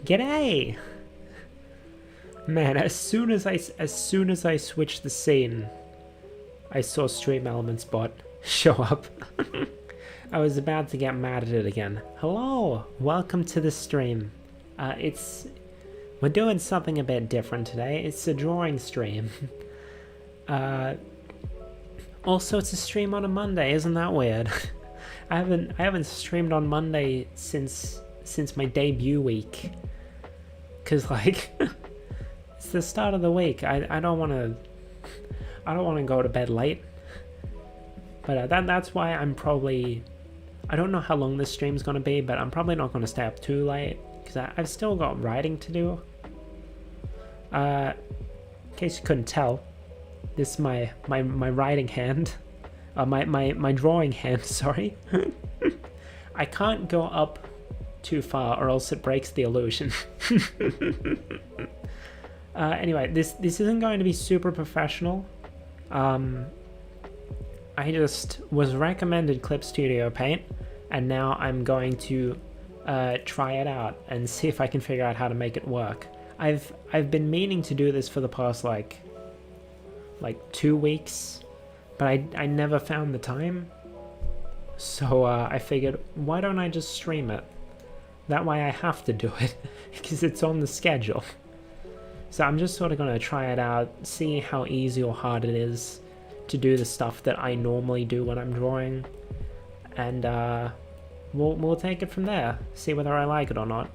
G'day! Man, as soon as I switched the scene, I saw Stream Elements bot show up. I was about to get mad at it again. Hello, welcome to the stream. We're doing something a bit different today. It's a drawing stream. Also, it's a stream on a Monday. Isn't that weird? I haven't streamed on Monday since my debut week. Cause like, it's the start of the week. I don't want to go to bed late. But that's why I'm probably. I don't know how long this stream's gonna be, but I'm probably not gonna stay up too late because I've still got writing to do. In case you couldn't tell, this is my writing hand, my drawing hand. Sorry, I can't go up too far or else it breaks the illusion. Anyway, this isn't going to be super professional. I just was recommended Clip Studio Paint, and now I'm going to try it out and see if I can figure out how to make it work. I've been meaning to do this for the past like 2 weeks, but I never found the time. So I figured, why don't I just stream it? That way I have to do it because it's on the schedule. So I'm just sort of going to try it out, see how easy or hard it is to do the stuff that I normally do when I'm drawing, and we'll take it from there, see whether I like it or not.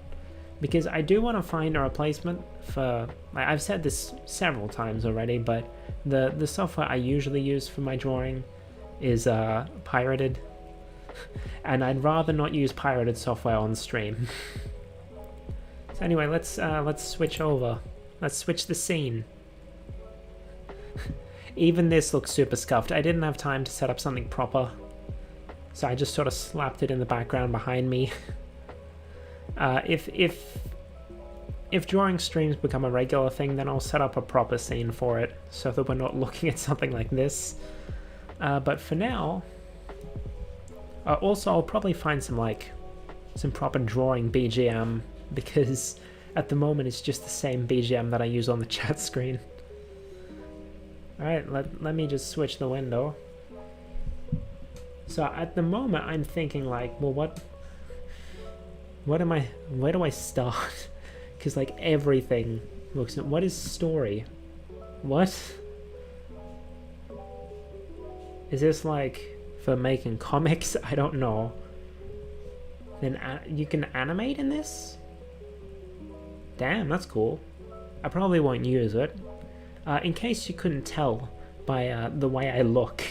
Because I do want to find a replacement for, like, I've said this several times already, but the software I usually use for my drawing is pirated, and I'd rather not use pirated software on stream. So anyway, let's switch over. Let's switch the scene. Even this looks super scuffed. I didn't have time to set up something proper, so I just sort of slapped it in the background behind me. If drawing streams become a regular thing, then I'll set up a proper scene for it, so that we're not looking at something like this. But for now, also I'll probably find some proper drawing BGM, because at the moment it's just the same BGM that I use on the chat screen. Alright, let me just switch the window. So at the moment I'm thinking like, well, where do I start? Because like everything looks, what is story? What? Is this like for making comics? I don't know. Then you can animate in this? Damn, that's cool. I probably won't use it. In case you couldn't tell by the way I look,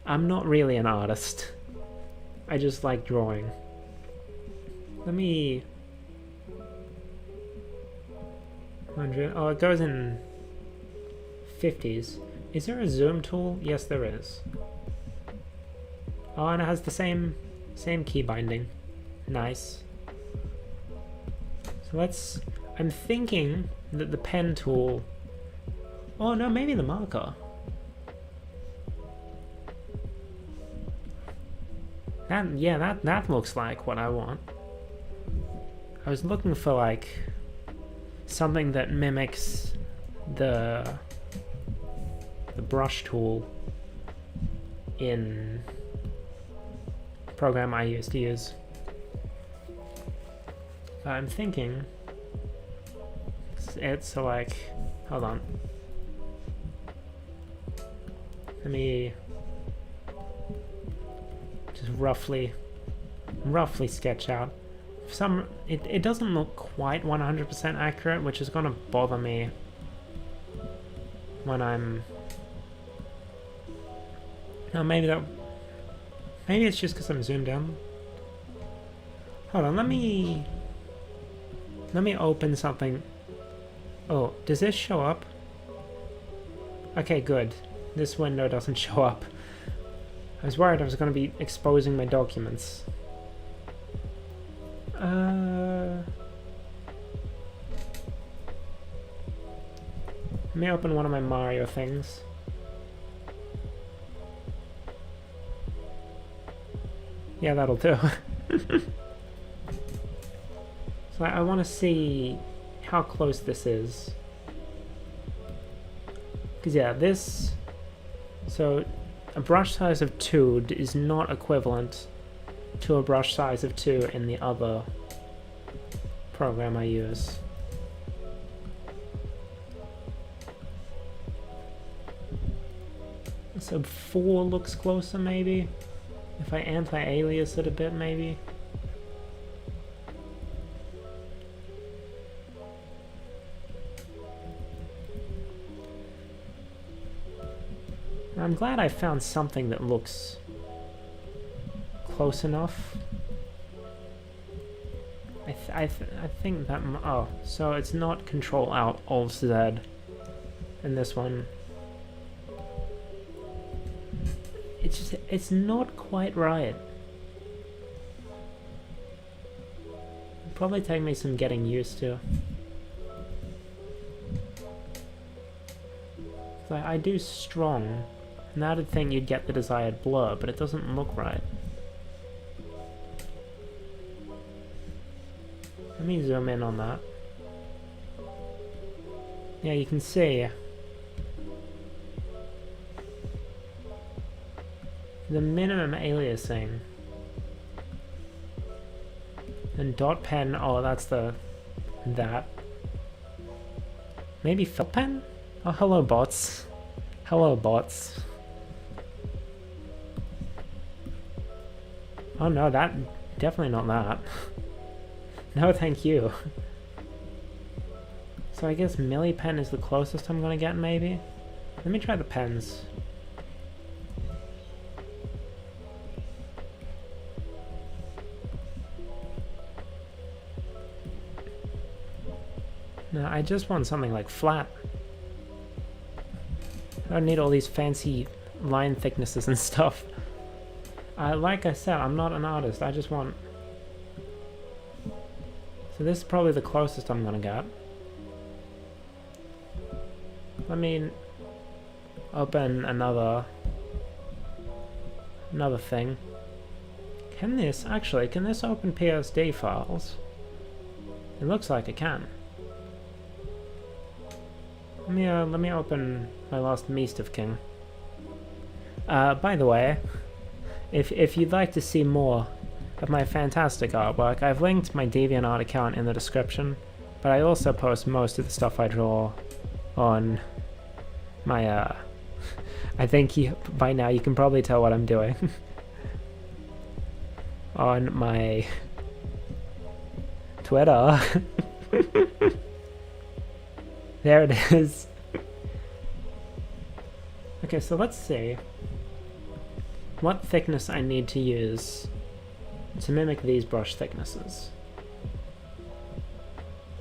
I'm not really an artist. I just like drawing. Let me... 100... Oh, it goes in 50s. Is there a zoom tool? Yes, there is. Oh, and it has the same key binding. Nice. So let's... I'm thinking that the pen tool... Oh no, maybe the marker. That looks like what I want. I was looking for like something that mimics the brush tool in the program I used to use. I'm thinking it's like, hold on. Let me just roughly sketch out. It doesn't look quite 100% accurate, which is gonna bother me when I'm... No, maybe it's just because I'm zoomed in. Hold on, let me open something. Oh, does this show up? Okay, good. This window doesn't show up. I was worried I was going to be exposing my documents. Let me open one of my Mario things. Yeah, that'll do. So I want to see how close this is. Because yeah, this... So a brush size of 2 is not equivalent to a brush size of 2 in the other program I use. So 4 looks closer maybe? If I anti-alias it a bit maybe? I'm glad I found something that looks close enough. I think that... Oh, so it's not Control-Alt-Alt-Z in this one. It's just... It's not quite right. It'll probably take me some getting used to. I do strong. And I'd think you'd get the desired blur, but it doesn't look right. Let me zoom in on that. Yeah, you can see the minimum aliasing. And dot pen, oh, that's that. Maybe fill pen? Oh, hello bots. Hello bots. Oh no, that... Definitely not that. No, thank you. So I guess millipen is the closest I'm gonna get, maybe? Let me try the pens. No, I just want something like flat. I don't need all these fancy line thicknesses and stuff. Like I said, I'm not an artist, I just want... So this is probably the closest I'm gonna get. Let me open another thing. Can this open PSD files? It looks like it can. Let me open my last Meast of King. By the way, if you'd like to see more of my fantastic artwork, I've linked my DeviantArt account in the description, but I also post most of the stuff I draw on my, I think by now you can probably tell what I'm doing. On my Twitter. There it is. Okay, so let's see what thickness I need to use to mimic these brush thicknesses.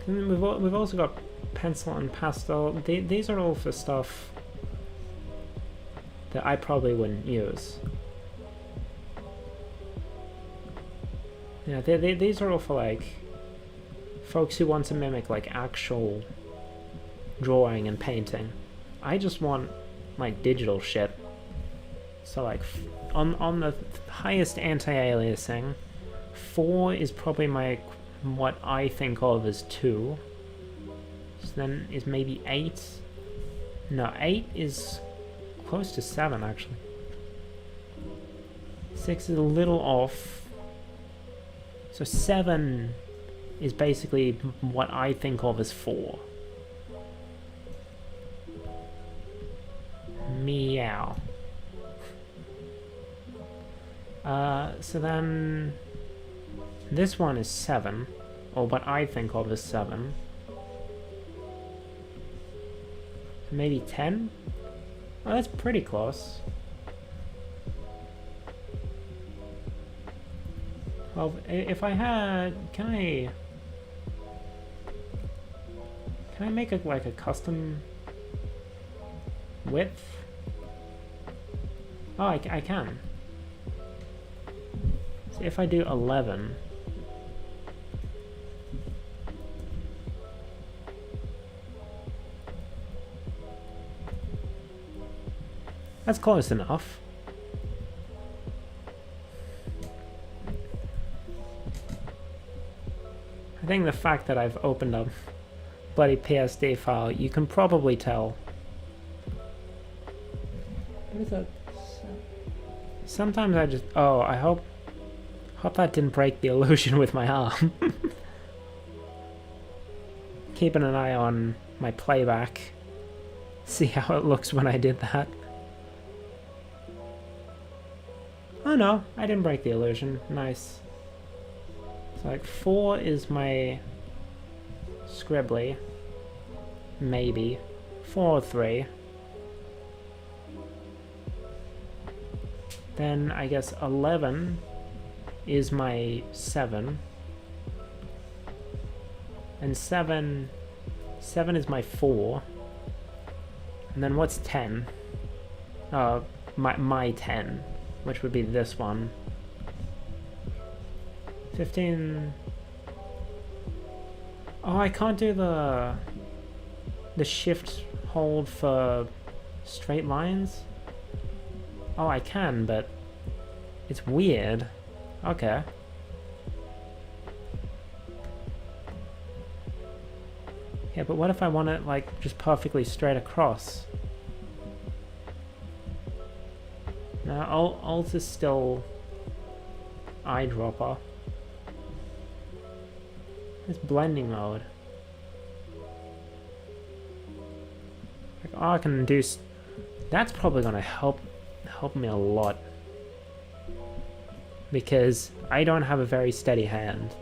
And we've also got pencil and pastel. These are all for stuff that I probably wouldn't use. Yeah, these are all for like folks who want to mimic like actual drawing and painting. I just want like digital shit. So like on the highest anti-aliasing, 4 is probably what I think of as 2. So then is maybe 8. No, 8 is close to 7 actually. 6 is a little off. So 7 is basically what I think of as 4. Meow. So then this one is 7, or what I think of as 7. Maybe 10? Oh, that's pretty close. Well, if I had... Can I make it like a custom width? Oh, I can. So if I do 11... That's close enough. I think the fact that I've opened a bloody PSD file, you can probably tell. What is that? Sometimes I just... Oh, I hope that didn't break the illusion with my arm. Keeping an eye on my playback. See how it looks when I did that. Oh no, I didn't break the illusion. Nice. So like 4 is my scribbly. Maybe. 4 or 3. Then I guess 11 is my 7. And 7 is my 4. And then what's 10? My 10, which would be this one. 15. Oh, I can't do the shift hold for straight lines. Oh, I can, but it's weird. Okay. Yeah, but what if I want it, like, just perfectly straight across? No, Alt is still eyedropper. It's blending mode. Like, oh, I can do... That's probably gonna help me a lot. Because I don't have a very steady hand.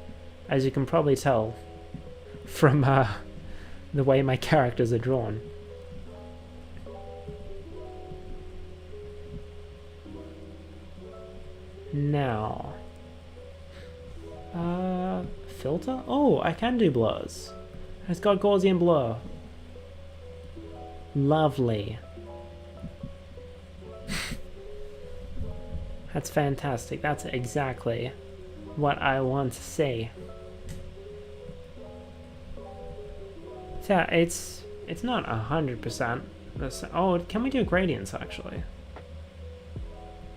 As you can probably tell from the way my characters are drawn. Now, filter? Oh, I can do blurs. It's got Gaussian blur. Lovely. That's fantastic. That's exactly what I want to see. Yeah, it's not 100%. Oh, can we do gradients actually?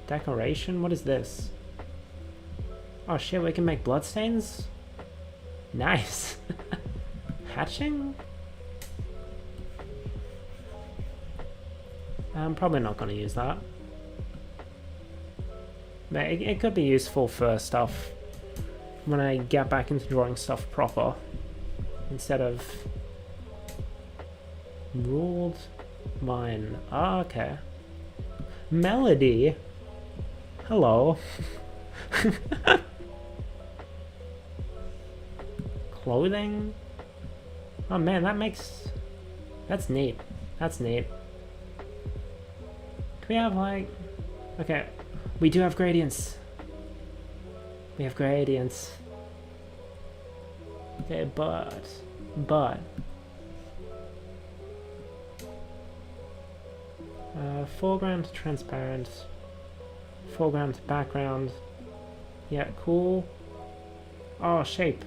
Decoration? What is this? Oh shit, we can make bloodstains? Nice. Hatching? I'm probably not going to use that. But it could be useful for stuff when I get back into drawing stuff proper. Instead of... Ruled line. Ah, okay. Melody. Hello. Clothing? Oh man, that's neat. That's neat. Can we have like... Okay, we do have gradients. We have gradients. Okay, but... foreground to transparent. Foreground to background. Yeah, cool. Oh, shape.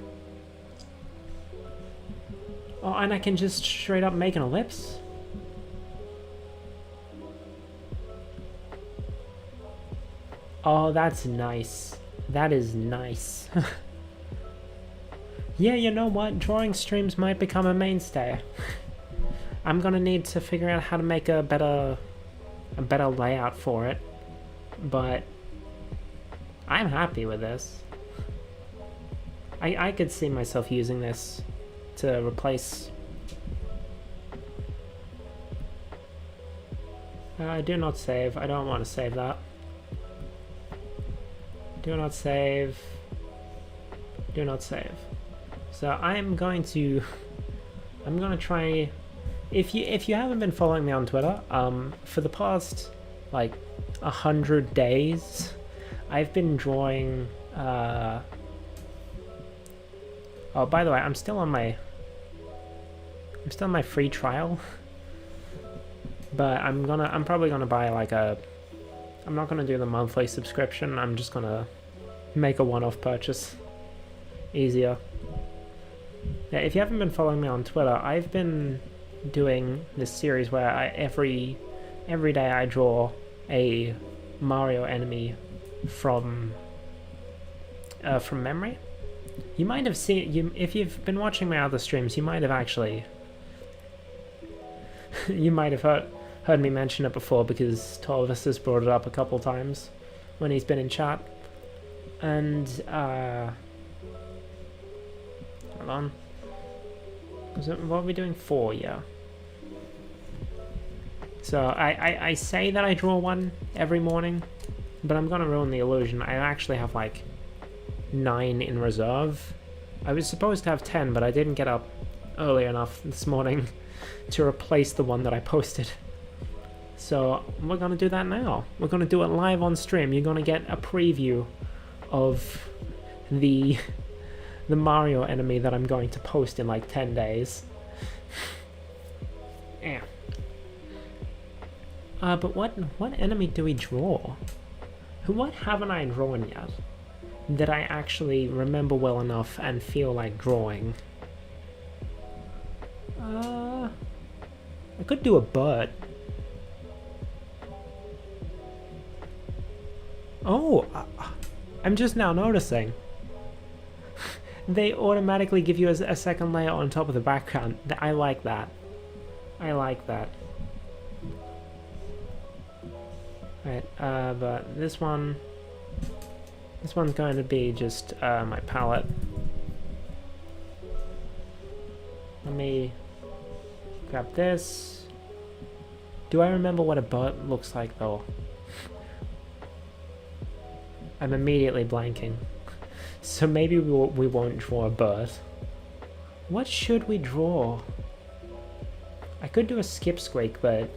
Oh, and I can just straight up make an ellipse? Oh, that's nice. That is nice. Yeah, you know what? Drawing streams might become a mainstay. I'm gonna need to figure out how to make a better layout for it. But I'm happy with this. I could see myself using this to replace... do not save. I don't want to save that. Do not save. Do not save. So I'm going to try... If you haven't been following me on Twitter, for the past like 100 days, I've been drawing. Oh, by the way, I'm still on my free trial, but I'm probably gonna buy like a. I'm not gonna do the monthly subscription. I'm just gonna make a one-off purchase. Easier. Yeah, if you haven't been following me on Twitter, I've been doing this series where every day I draw a Mario enemy from memory. You might have seen, if you've been watching my other streams, you might have actually, you might have heard me mention it before, because Torvis has brought it up a couple times when he's been in chat. And, hold on. What are we doing? 4, yeah. So I say that I draw one every morning, but I'm gonna ruin the illusion. I actually have like 9 in reserve. I was supposed to have 10, but I didn't get up early enough this morning to replace the one that I posted. So we're gonna do that now. We're gonna do it live on stream. You're gonna get a preview of the Mario enemy that I'm going to post in like 10 days. Yeah. But what enemy do we draw? What haven't I drawn yet that I actually remember well enough and feel like drawing? I could do a bird. Oh, I'm just now noticing. They automatically give you a second layer on top of the background. I like that. I like that. Right, but this one's going to be just my palette. Let me grab this. Do I remember what a bird looks like though? I'm immediately blanking. So maybe we won't draw a bird. What should we draw? I could do a skip squeak, but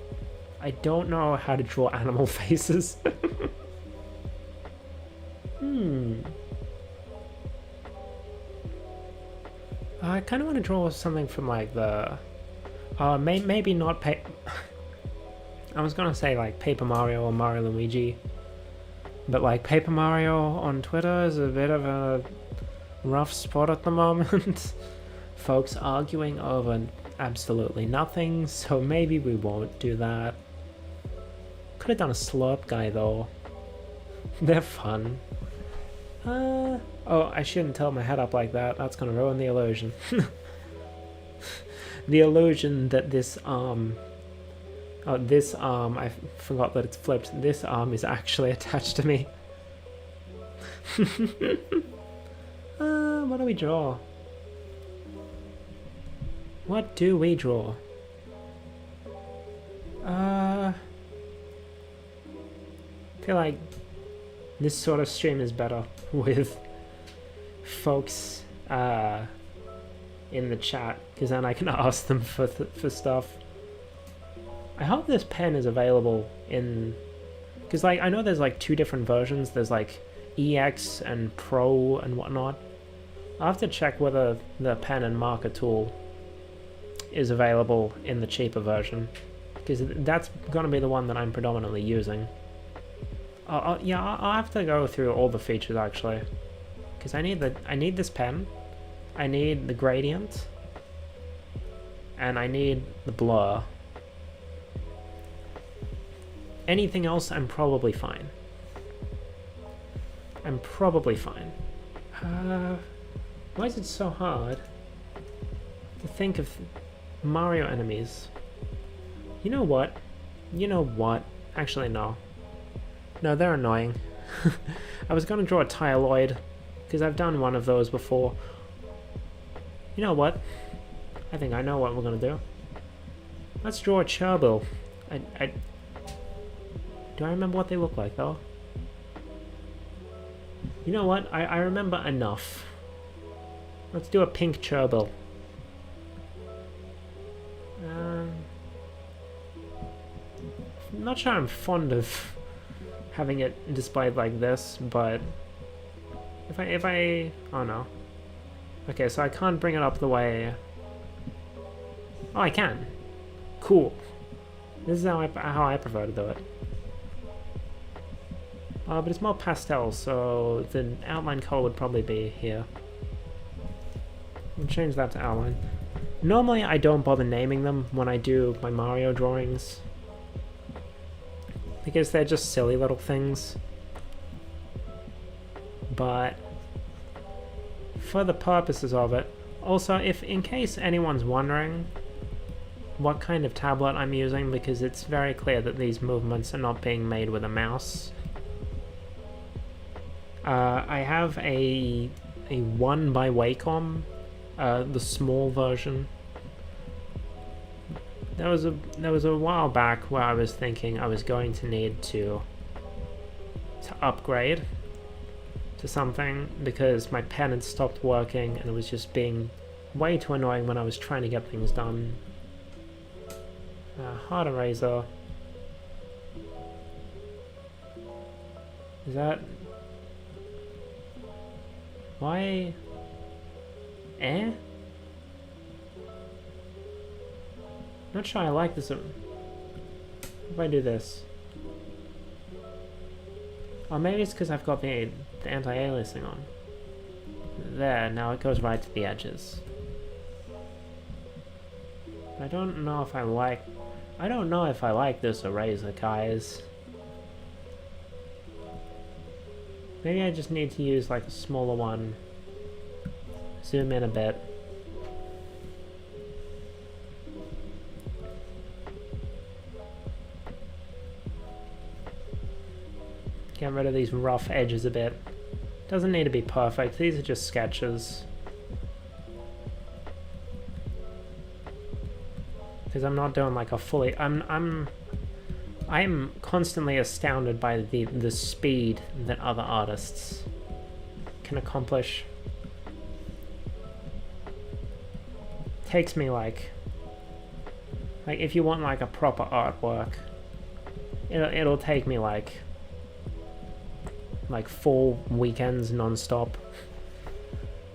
I don't know how to draw animal faces. I kind of want to draw something from like the... maybe not I was gonna say like Paper Mario or Mario Luigi. But like Paper Mario on Twitter is a bit of a rough spot at the moment. Folks arguing over absolutely nothing, so maybe we won't do that. Could have done a slurp guy though. They're fun. Oh, I shouldn't tilt my head up like that. That's gonna ruin the illusion. The illusion that this arm... Oh, this arm, I forgot that it's flipped. This arm is actually attached to me. What do we draw? What do we draw? I feel like this sort of stream is better with folks in the chat, because then I can ask them for stuff. I hope this pen is available in... Because like I know there's like 2 different versions. There's like EX and Pro and whatnot. I'll have to check whether the pen and marker tool is available in the cheaper version, because that's going to be the one that I'm predominantly using. Yeah, I'll have to go through all the features actually, because I need this pen, I need the gradient, and I need the blur. Anything else, I'm probably fine. I'm probably fine. Why is it so hard to think of Mario enemies? You know what? You know what? Actually, no. No, they're annoying. I was going to draw a Tyloid, because I've done one of those before. You know what? I think I know what we're going to do. Let's draw a Cherbil. Do I remember what they look like, though? You know what? I remember enough. Let's do a pink Cherbil. I'm not sure I'm fond of having it displayed like this, but if I oh no. Okay, so I can't bring it up the way... Oh, I can. Cool. This is how I prefer to do it. But it's more pastel, so the outline color would probably be here. I'll change that to outline. Normally I don't bother naming them when I do my Mario drawings, because they're just silly little things. But for the purposes of it. Also, if in case anyone's wondering what kind of tablet I'm using, because it's very clear that these movements are not being made with a mouse. I have a 1 by Wacom, the small version. There was a while back where I was thinking I was going to need to upgrade to something because my pen had stopped working and it was just being way too annoying when I was trying to get things done. Hard eraser. Is that... Why... Not sure I like this. If I do this. Or maybe it's because I've got the anti-aliasing on. There, now it goes right to the edges. I don't know if I like... I don't know if I like this eraser, guys. Maybe I just need to use like a smaller one. Zoom in a bit. Get rid of these rough edges a bit. Doesn't need to be perfect, these are just sketches. Because I'm not doing like a fully... I'm constantly astounded by the speed that other artists can accomplish. Takes me like if you want like a proper artwork, it'll take me like 4 weekends non-stop,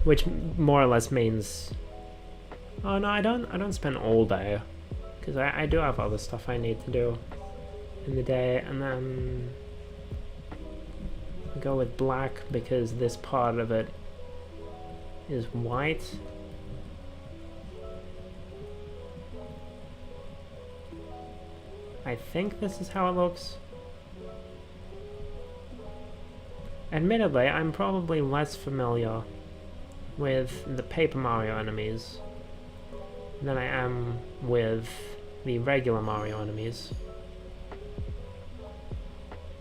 which more or less means... Oh no, I don't spend all day, because I do have other stuff I need to do in the day, and then go with black because this part of it is white. I think this is how it looks. Admittedly, I'm probably less familiar with the Paper Mario enemies than I am with the regular Mario enemies.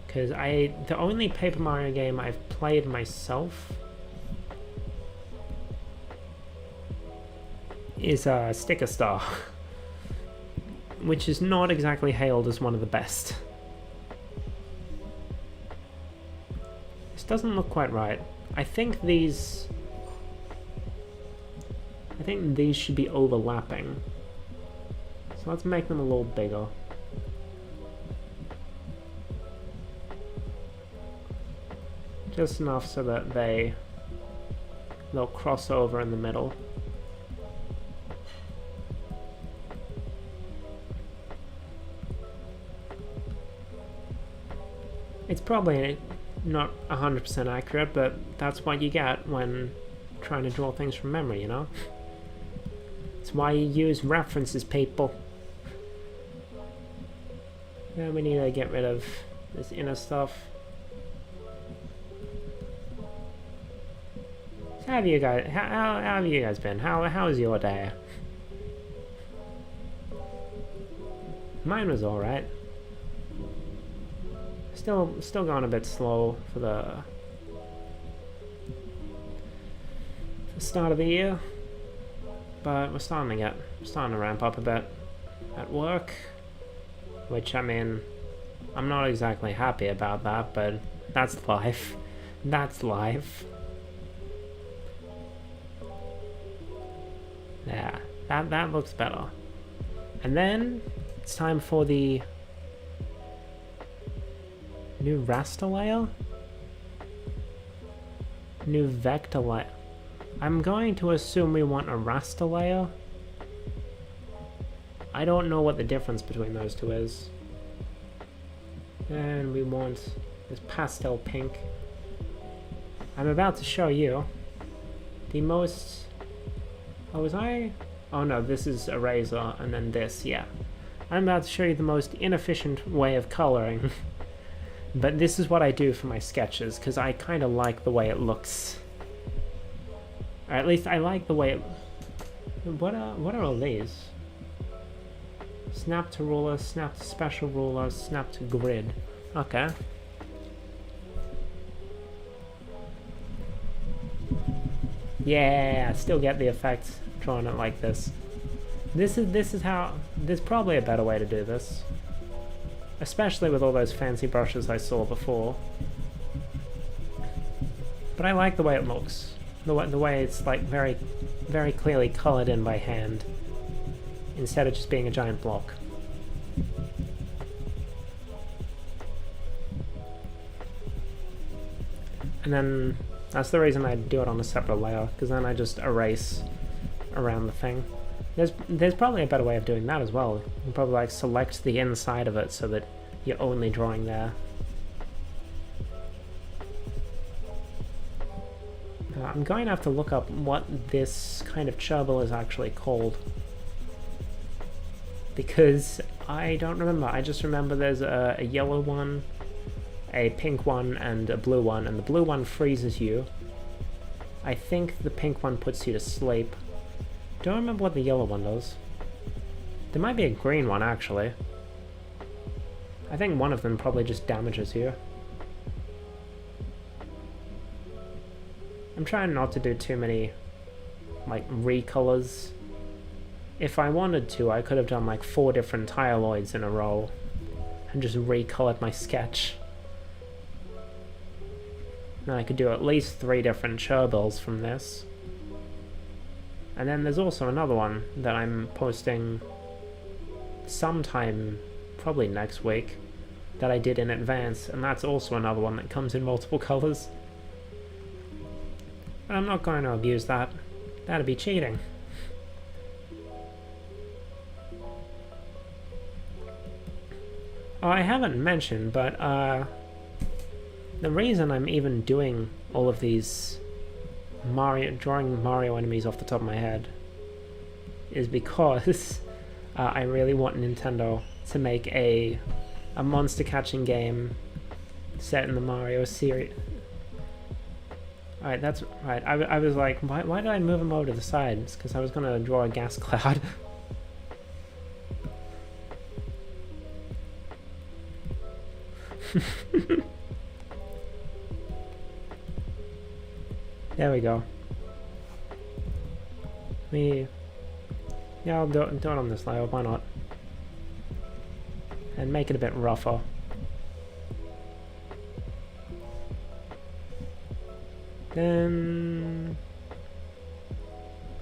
Because the only Paper Mario game I've played myself is Sticker Star, which is not exactly hailed as one of the best. This doesn't look quite right. I think these should be overlapping. So let's make them a little bigger. Just enough so that they'll cross over in the middle. It's probably not 100% accurate, but that's what you get when trying to draw things from memory, you know? It's why you use references, people. Now we need to get rid of this inner stuff. So how have you guys? How have you guys been? How was your day? Mine was all right. Still going a bit slow for the start of the year, but we're starting to ramp up a bit at work, which, I mean, I'm not exactly happy about that, but that's life. That's life. Yeah, that looks better. And then it's time for the new raster layer? New vector layer. I'm going to assume we want a raster layer. I don't know what the difference between those two is. And we want this pastel pink. I'm about to show you the most... Oh, was I? Oh no, this is eraser, and then this, yeah. I'm about to show you the most inefficient way of coloring. But this is what I do for my sketches, because I kind of like the way it looks. Or at least I like the way it... What are all these? Snap to ruler, snap to special ruler, snap to grid. Okay. Yeah, I still get the effect drawing it like this. This is how... There's probably a better way to do this. Especially with all those fancy brushes I saw before. But I like the way it looks. The way it's like very, very clearly colored in by hand. Instead of just being a giant block. And then that's the reason I do it on a separate layer, because then I just erase around the thing. There's probably a better way of doing that as well. You can probably like select the inside of it so that you're only drawing there. I'm going to have to look up what this kind of cherbil is actually called. Because I don't remember. I just remember there's a yellow one, a pink one, and a blue one. And the blue one freezes you. I think the pink one puts you to sleep. Don't remember what the yellow one does. There might be a green one, actually. I think one of them probably just damages you. I'm trying not to do too many, like, recolors. If I wanted to, I could have done like 4 different tileoids in a row and just recolored my sketch. Now I could do at least 3 different cherbils from this. And then there's also another one that I'm posting sometime, probably next week, that I did in advance, and that's also another one that comes in multiple colors. But I'm not going to abuse that. That'd be cheating. Oh, I haven't mentioned, but the reason I'm even doing all of these drawing Mario enemies off the top of my head is because I really want Nintendo to make a monster catching game set in the Mario series. Alright, that's right. I was like, why did I move him over to the side? It's because I was going to draw a gas cloud. There we go. Yeah, I'll do it on this layer, why not? And make it a bit rougher. Then...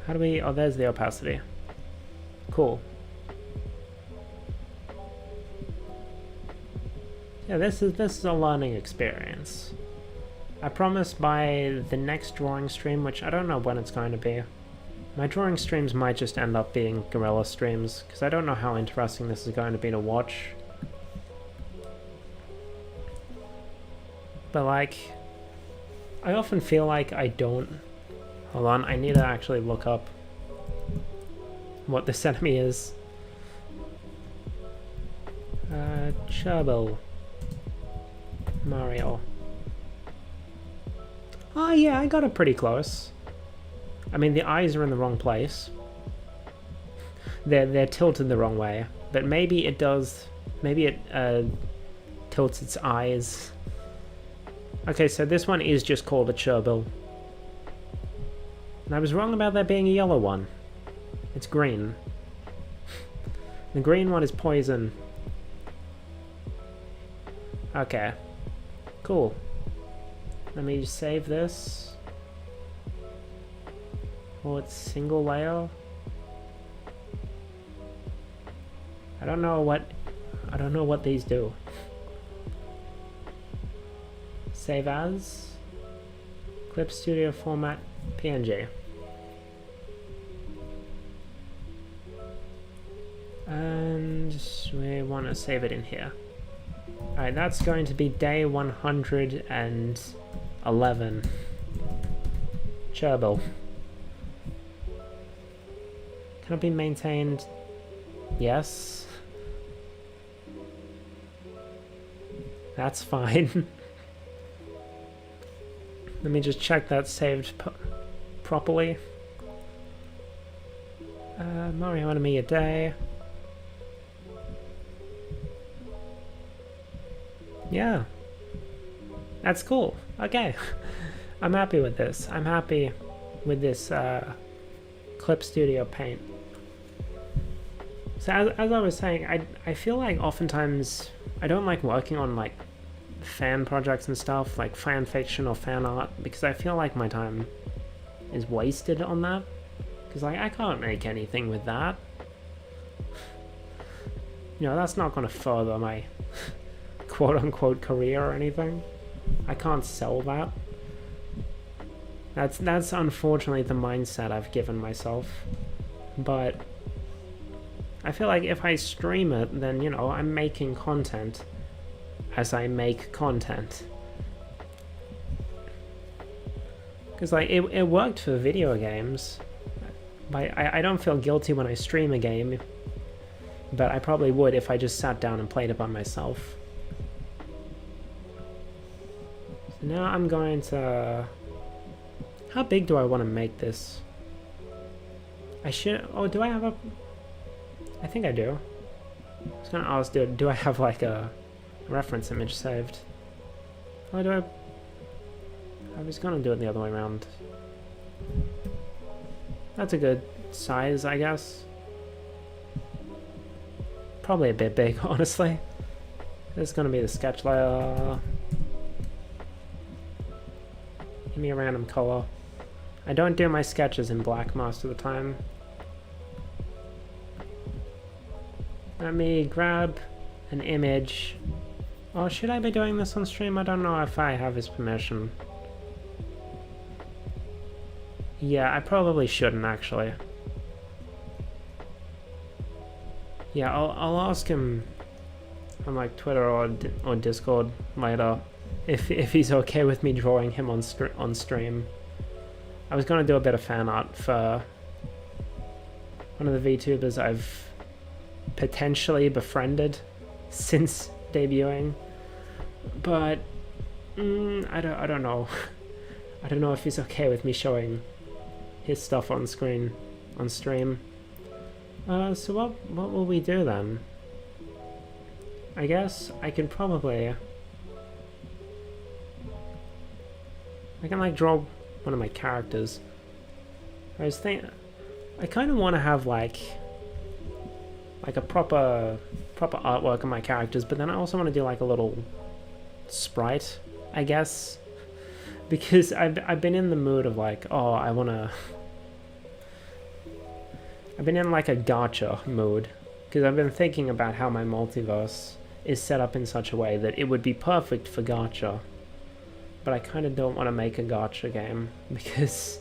how do we... oh, there's the opacity. Cool. Yeah, this is a learning experience. I promise by the next drawing stream, which I don't know when it's going to be. My drawing streams might just end up being gorilla streams, because I don't know how interesting this is going to be to watch. But like, I often feel like I don't... hold on, I need to actually look up what this enemy is. Cherbil. Mario. Oh yeah, I got it pretty close. I mean, the eyes are in the wrong place. They're tilted the wrong way. But maybe it does... maybe it tilts its eyes. Okay, so this one is just called a cherbil. And I was wrong about there being a yellow one. It's green. The green one is poison. Okay. Cool. Let me just save this. Oh, it's single layer. I don't know what these do. Save as. Clip Studio format PNG. And we want to save it in here. Alright, that's going to be day 111. Cherbil. Can it be maintained? Yes. That's fine. Let me just check that saved properly. Mario enemy a day. Yeah. That's cool. Okay. I'm happy with this. I'm happy with this Clip Studio Paint. So as I was saying, I feel like oftentimes I don't like working on like fan projects and stuff, like fan fiction or fan art, because I feel like my time is wasted on that. Because like I can't make anything with that. You know, that's not going to further my quote-unquote career or anything. I can't sell that. That's unfortunately the mindset I've given myself. But I feel like if I stream it, then, you know, I'm making content as I make content. Because like it worked for video games. I don't feel guilty when I stream a game, but I probably would if I just sat down and played it by myself. So now I'm going to... How big do I want to make this? I should... Oh, do I have a... I think I do. I was going to ask, do I have like a reference image saved? Or do I was going to do it the other way around. That's a good size, I guess. Probably a bit big, honestly. This is going to be the sketch layer. Give me a random color. I don't do my sketches in black most of the time. Let me grab an image. Oh, should I be doing this on stream? I don't know if I have his permission. Yeah, I probably shouldn't, actually. Yeah, I'll ask him on like Twitter or Discord later if he's okay with me drawing him on stream. I was gonna do a bit of fan art for one of the VTubers I've potentially befriended since debuting, but I don't know. I don't know if he's okay with me showing his stuff on stream. So what will we do then? I guess I can probably... I can like draw one of my characters. I was thinking... I kind of want to have like a proper artwork of my characters, but then I also want to do like a little sprite, I guess. Because I've been in the mood of like, oh, I want to... I've been in like a gacha mood, because I've been thinking about how my multiverse is set up in such a way that it would be perfect for gacha. But I kind of don't want to make a gacha game, because,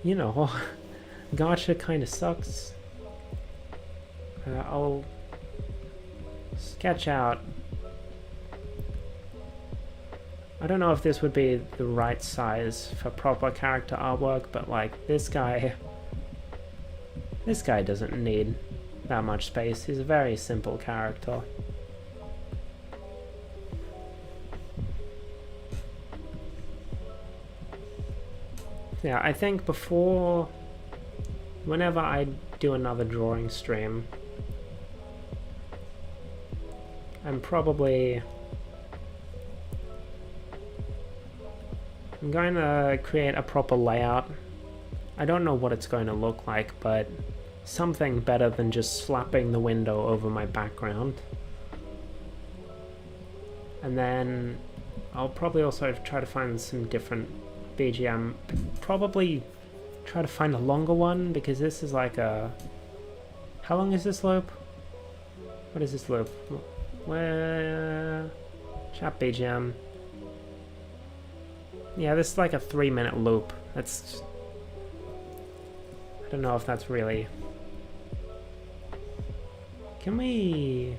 you know, gacha kind of sucks. I'll sketch out... I don't know if this would be the right size for proper character artwork, but like this guy doesn't need that much space. He's a very simple character. Yeah, I think whenever I do another drawing stream, I'm going to create a proper layout. I don't know what it's going to look like, but something better than just slapping the window over my background. And then I'll probably also try to find some different BGM. Probably try to find a longer one, because this is like a... How long is this loop? What is this loop? Where... Chat BGM. Yeah, this is like a 3-minute loop. That's... I don't know if that's really... Can we...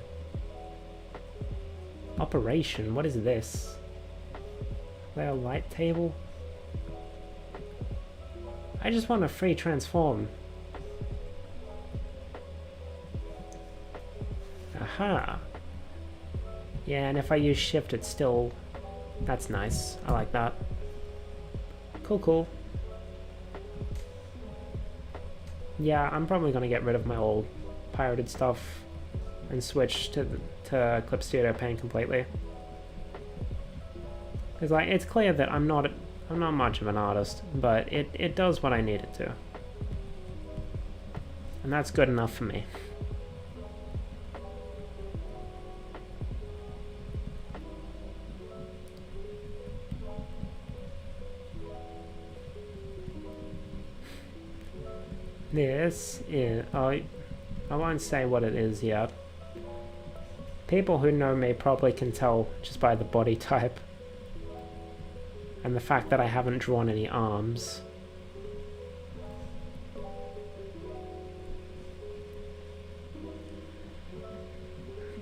Operation, what is this? Layer light table? I just want a free transform. Aha. Yeah, and if I use shift, it's still... That's nice. I like that. Cool, cool. Yeah, I'm probably gonna get rid of my old pirated stuff and switch to Clip Studio Paint completely. Because like it's clear that I'm not much of an artist, but it does what I need it to, and that's good enough for me. This is... I won't say what it is yet. People who know me probably can tell just by the body type. And the fact that I haven't drawn any arms.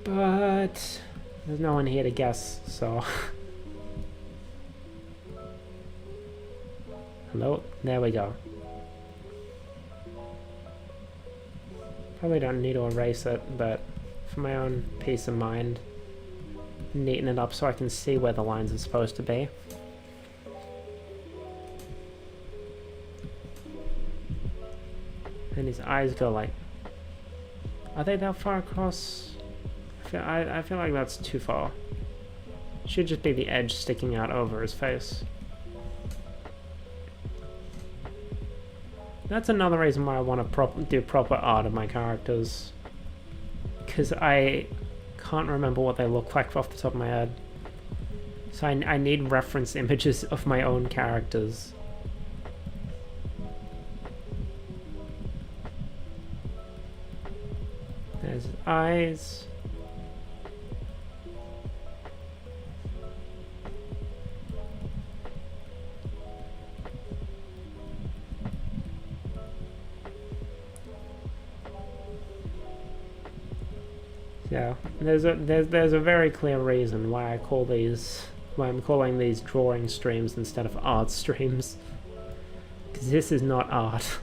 But... there's no one here to guess, so... Hello? There we go. Probably don't need to erase it, but for my own peace of mind, neaten it up so I can see where the lines are supposed to be. And his eyes go like... are they that far across? I feel like that's too far. Should just be the edge sticking out over his face. That's another reason why I want to do proper art of my characters. Because I can't remember what they look like off the top of my head. So I need reference images of my own characters. There's his eyes. Yeah, there's a very clear reason why I'm calling these drawing streams instead of art streams. Because this is not art.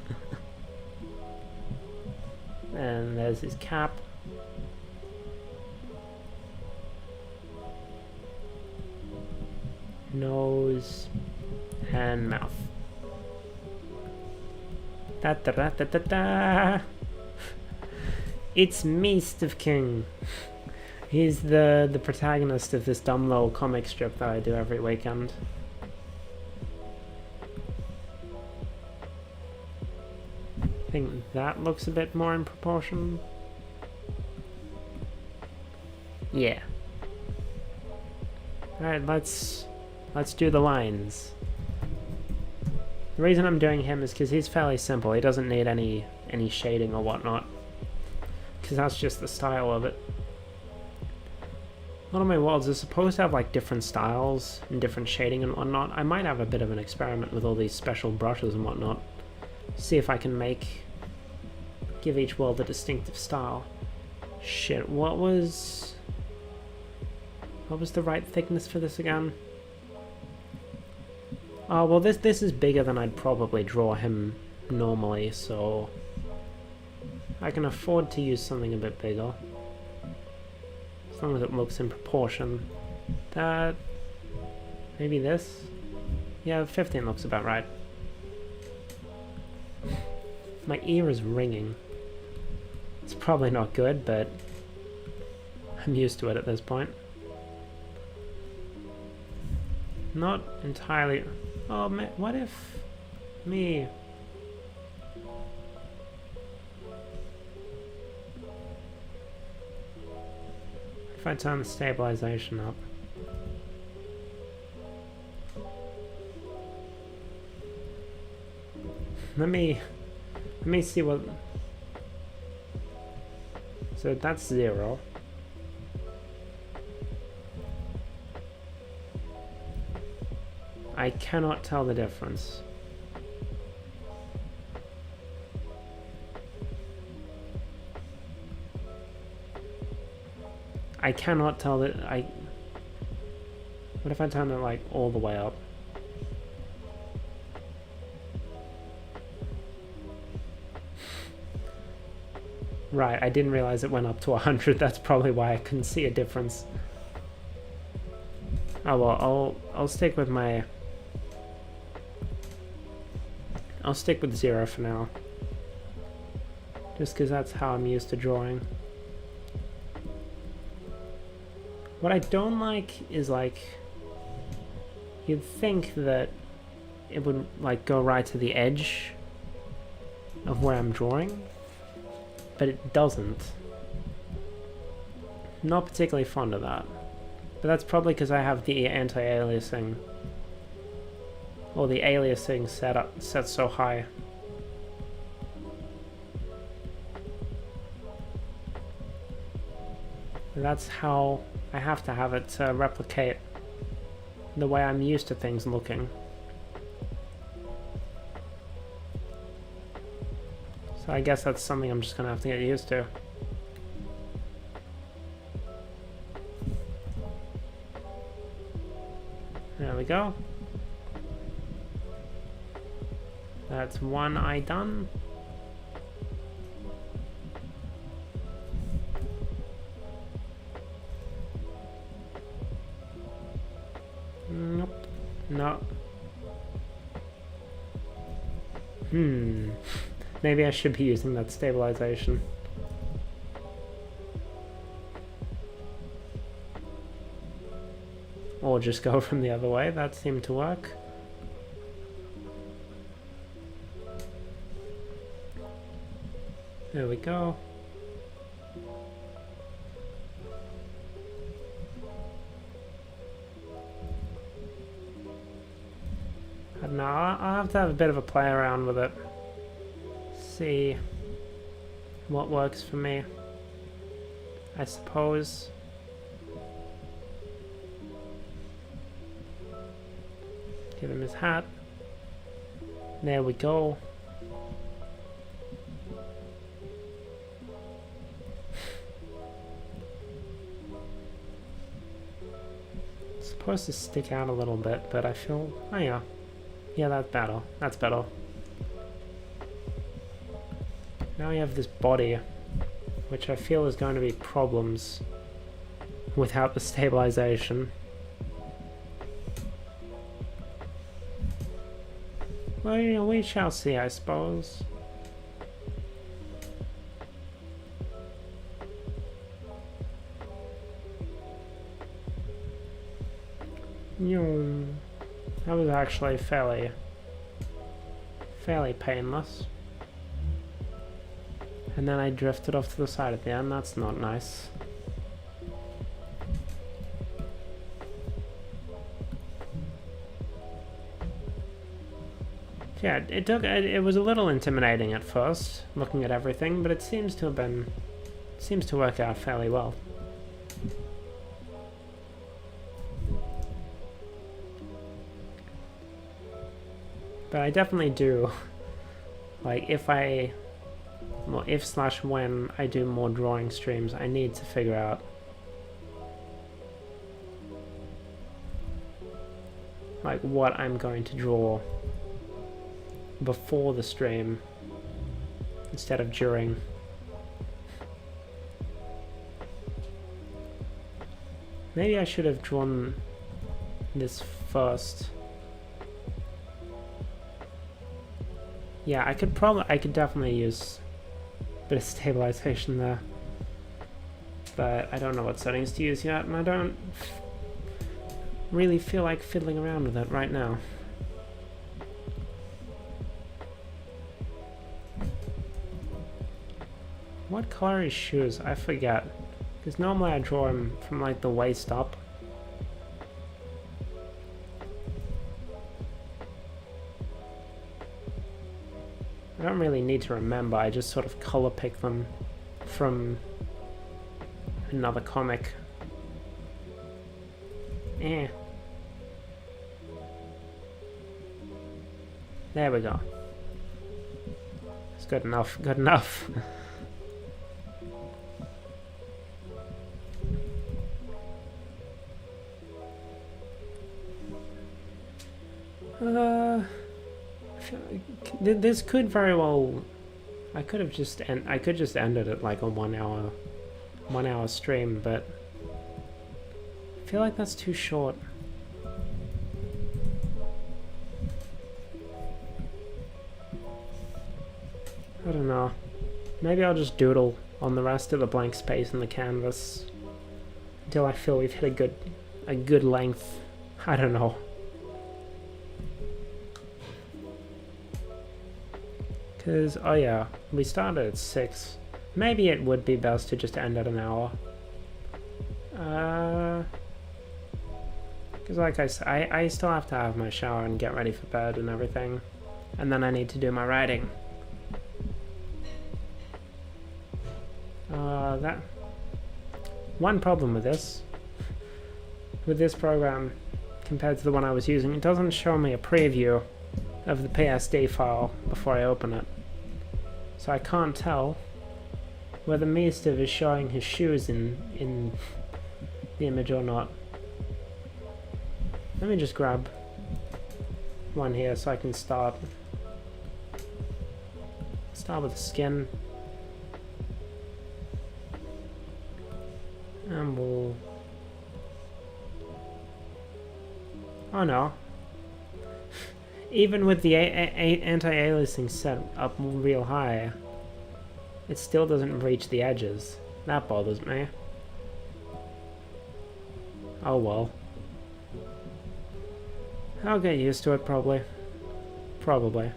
And there's his cap. Nose and mouth. Da da da da da da. It's me, Steve King. He's the protagonist of this dumb little comic strip that I do every weekend. I think that looks a bit more in proportion. Yeah. Alright, let's do the lines. The reason I'm doing him is because he's fairly simple. He doesn't need any shading or whatnot. Because that's just the style of it. One of my worlds is supposed to have like different styles and different shading and whatnot. I might have a bit of an experiment with all these special brushes and whatnot. See if I can give each world a distinctive style. Shit, what was the right thickness for this again? Oh, well this is bigger than I'd probably draw him normally, so I can afford to use something a bit bigger. As long as it looks in proportion. Maybe this? Yeah, 15 looks about right. My ear is ringing. It's probably not good, but I'm used to it at this point. Not entirely... Oh, man, what if... me... if I turn the stabilization up? Let me see what... So that's 0. I cannot tell the difference. I cannot tell that what if I turn it like all the way up? Right, I didn't realize it went up to 100. That's probably why I couldn't see a difference. Oh well, I'll stick with my... I'll stick with 0 for now. just because that's how I'm used to drawing. What I don't like is, like, you'd think that it would, like, go right to the edge of where I'm drawing, but it doesn't. Not particularly fond of that. But that's probably because I have the anti-aliasing, or the aliasing set so high. And that's how I have to have it to replicate the way I'm used to things looking. So I guess that's something I'm just gonna have to get used to. There we go. That's one eye done. Nope. No. Maybe I should be using that stabilization. Or just go from the other way. That seemed to work. There we go. I don't know, I'll have to have a bit of a play around with it. See what works for me, I suppose. Give him his hat. There we go. It's supposed to stick out a little bit, but I feel... oh yeah. Yeah, that's better. That's better. Now we have this body, which I feel is going to be problems without the stabilization. Well, you know, we shall see, I suppose. That was actually fairly painless. And then I drifted off to the side at the end. That's not nice. Yeah, it was a little intimidating at first, looking at everything, but it seems to work out fairly well. But I definitely do, like, if / when I do more drawing streams, I need to figure out like what I'm going to draw before the stream instead of during. Maybe I should have drawn this first. Yeah, I could definitely use a bit of stabilization there. But I don't know what settings to use yet, and I don't really feel like fiddling around with it right now. What color is shoes? I forget. Because normally I draw them from like the waist up. I don't really need to remember, I just sort of color pick them from another comic. Eh. There we go. It's good enough, good enough. This could very well... I could just end it at like a 1 hour stream, but I feel like that's too short. I don't know. Maybe I'll just doodle on the rest of the blank space in the canvas until I feel we've hit a good length. I don't know. Because, oh yeah, we started at 6. Maybe it would be best to just end at an hour. Because like I said, I still have to have my shower and get ready for bed and everything. And then I need to do my writing. That one problem with this program compared to the one I was using, it doesn't show me a preview of the PSD file before I open it. So I can't tell whether Meestev is showing his shoes in the image or not. Let me just grab one here so I can start with the skin. And we'll... Oh no. Even with the anti-aliasing set up real high, it still doesn't reach the edges. That bothers me. Oh well. I'll get used to it probably. Probably.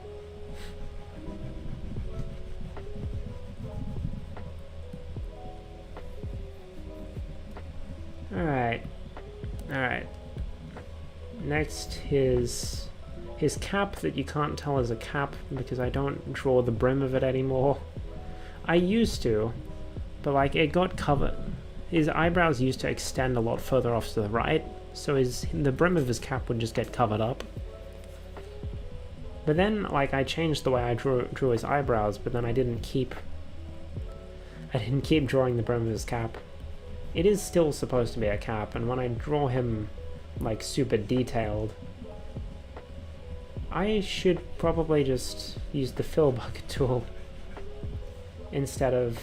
Alright. Alright. Next, his cap that you can't tell is a cap because I don't draw the brim of it anymore. I used to, but like it got covered. His eyebrows used to extend a lot further off to the right, so the brim of his cap would just get covered up. But then, like, I changed the way I drew his eyebrows, but then I didn't keep drawing the brim of his cap. It is still supposed to be a cap, and when I draw him, like, super detailed, I should probably just use the fill bucket tool instead of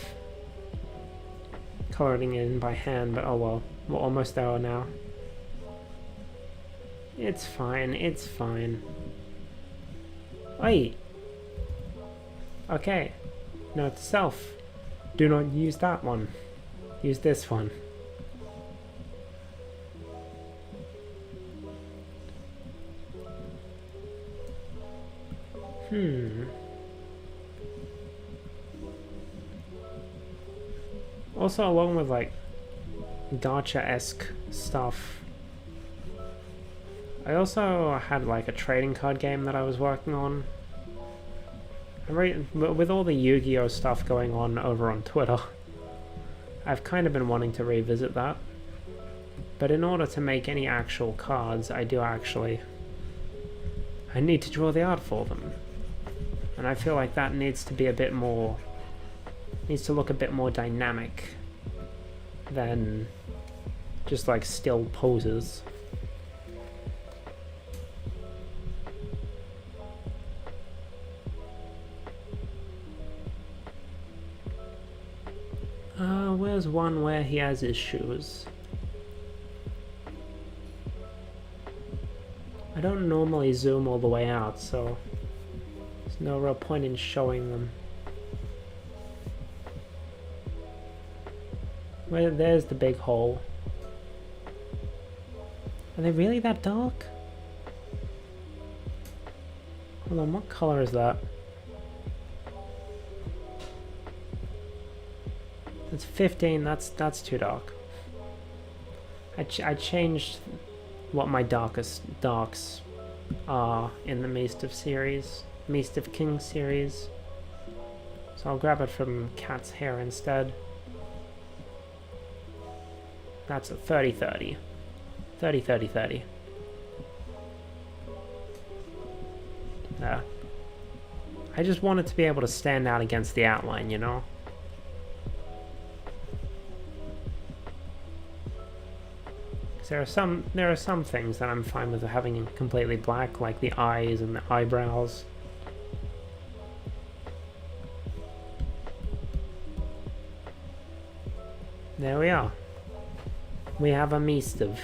coloring it in by hand, but oh well, we're almost there now. It's fine, it's fine. Oi! Okay, note to self, do not use that one, use this one. Also, along with like gacha-esque stuff, I also had like a trading card game that I was working on. With all the Yu-Gi-Oh stuff going on over on Twitter, I've kind of been wanting to revisit that. But in order to make any actual cards, I need to draw the art for them. And I feel like that needs to be a bit more, needs to look a bit more dynamic than just like still poses. Where's one where he has his shoes? I don't normally zoom all the way out, so there's no real point in showing them. Well, there's the big hole. Are they really that dark? Hold on, what color is that? It's 15, that's too dark. I changed what my darkest darks are in the Meestev series, Meestev King series. So I'll grab it from Cat's hair instead. That's a 30-30. 30-30-30. There. I just want it to be able to stand out against the outline, you know? There are some things that I'm fine with having completely black, like the eyes and the eyebrows. There we are. We have a Meestev.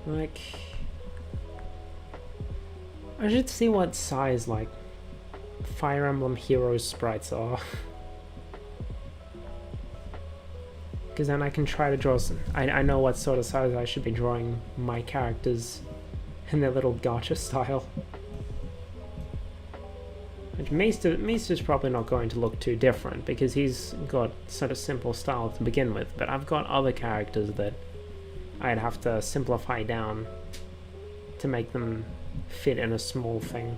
Like, I should see what size, like, Fire Emblem Heroes sprites are. Because then I can try to draw some... I know what sort of size I should be drawing my characters in their little gacha style. Which Mista's probably not going to look too different, because he's got sort of simple style to begin with, but I've got other characters that I'd have to simplify down to make them fit in a small thing.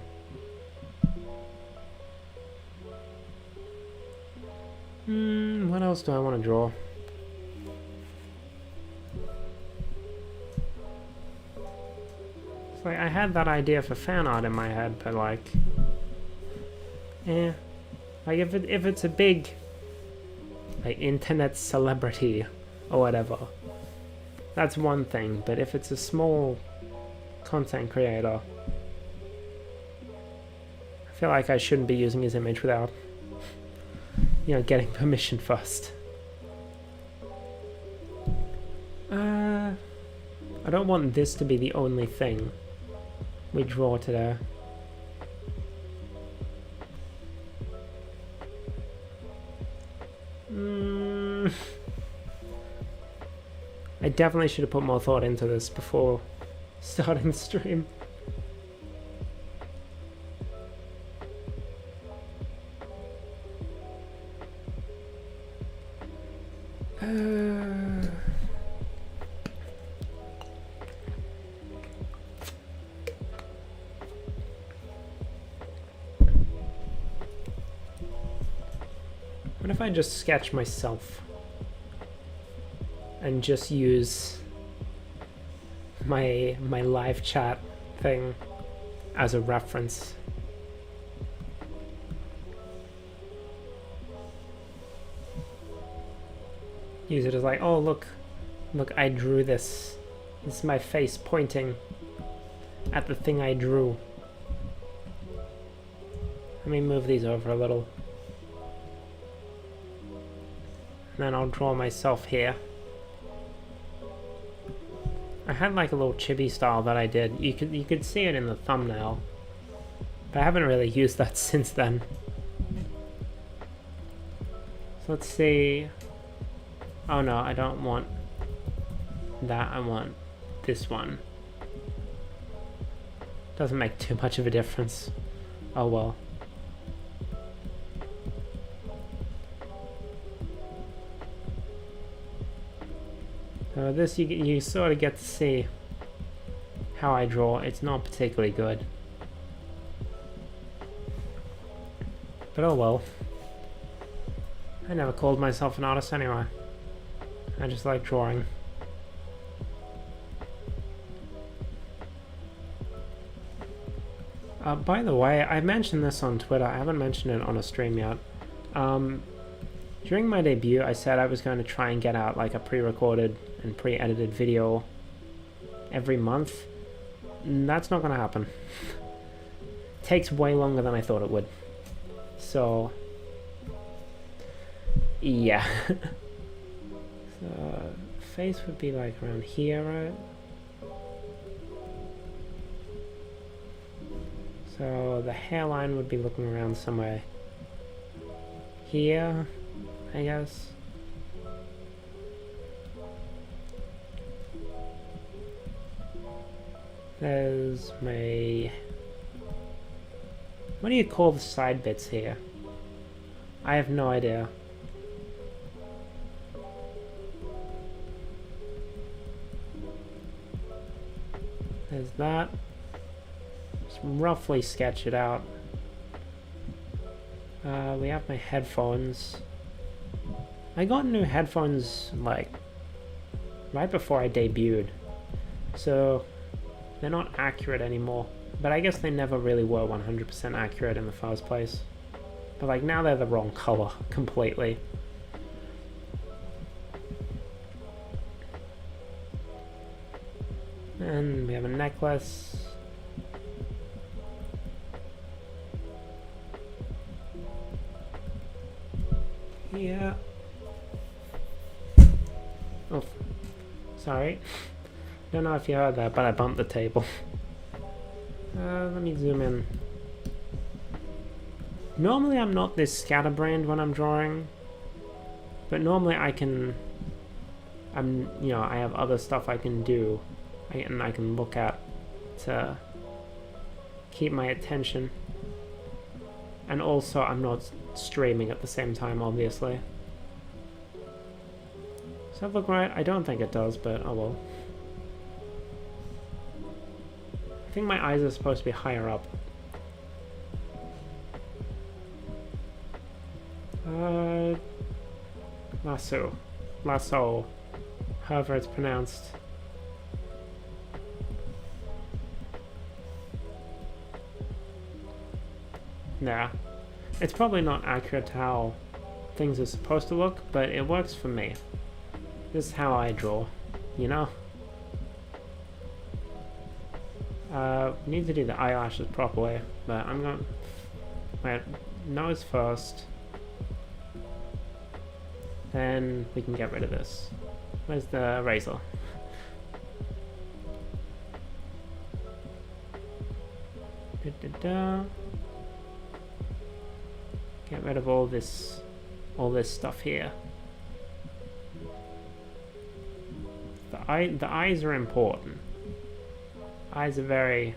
What else do I want to draw? It's like I had that idea for fan art in my head, but like, like if it's a big like internet celebrity or whatever, that's one thing. But if it's a small content creator, I feel like I shouldn't be using his image without, you know, getting permission first. I don't want this to be the only thing we draw today. I definitely should have put more thought into this before starting the stream. What if I just sketch myself and just use my live chat thing as a reference? Use it as like, oh look, I drew this. This is my face pointing at the thing I drew. Let me move these over a little. And then I'll draw myself here. I had like a little chibi style that I did. You could see it in the thumbnail, but I haven't really used that since then. So let's see. Oh no, I don't want that. I want this one. Doesn't make too much of a difference. Oh well. This you sort of get to see how I draw. It's not particularly good, but oh well. I never called myself an artist anyway. I just like drawing. By the way, I mentioned this on Twitter. I haven't mentioned it on a stream yet. During my debut, I said I was going to try and get out like a pre-recorded and pre-edited video every month. That's not going to happen. Takes way longer than I thought it would. So, yeah. So, face would be like around here, right? So the hairline would be looking around somewhere here, I guess. There's my... What do you call the side bits here? I have no idea. There's that. Just roughly sketch it out. We have my headphones. I got new headphones like right before I debuted, so they're not accurate anymore, but I guess they never really were 100% accurate in the first place. But like now they're the wrong color completely. And we have a necklace. Yeah. Oh, sorry. Don't know if you heard that, but I bumped the table. Let me zoom in. Normally I'm not this scatterbrained when I'm drawing, but normally I have other stuff I can do, and I can look at to keep my attention. And also I'm not streaming at the same time, obviously. Does that look right? I don't think it does, but oh well. I think my eyes are supposed to be higher up. Lasso, however it's pronounced. Yeah, it's probably not accurate to how things are supposed to look, but it works for me. This is how I draw, you know? Need to do the eyelashes properly, but I'm going to... my nose first. Then we can get rid of this. Where's the razor? Get rid of all this stuff here. The eyes are important. Eyes are very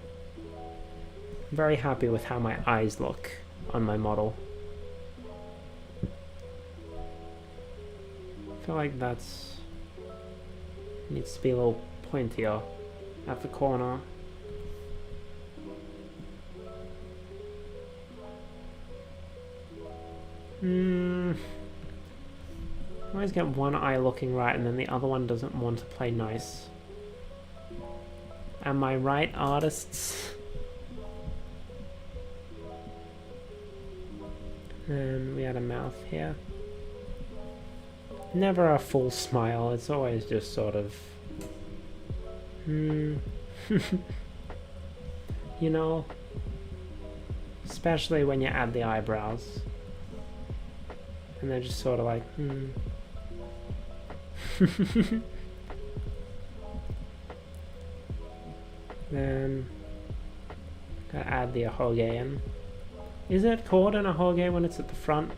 happy with how my eyes look on my model. I feel like that's needs to be a little pointier at the corner. I always get one eye looking right and then the other one doesn't want to play nice. Am I right, artists? And we had a mouth here. Never a full smile, it's always just sort of... you know? Especially when you add the eyebrows. And they're just sort of like, Then, gotta add the ahoge in. Is it called an ahoge when it's at the front?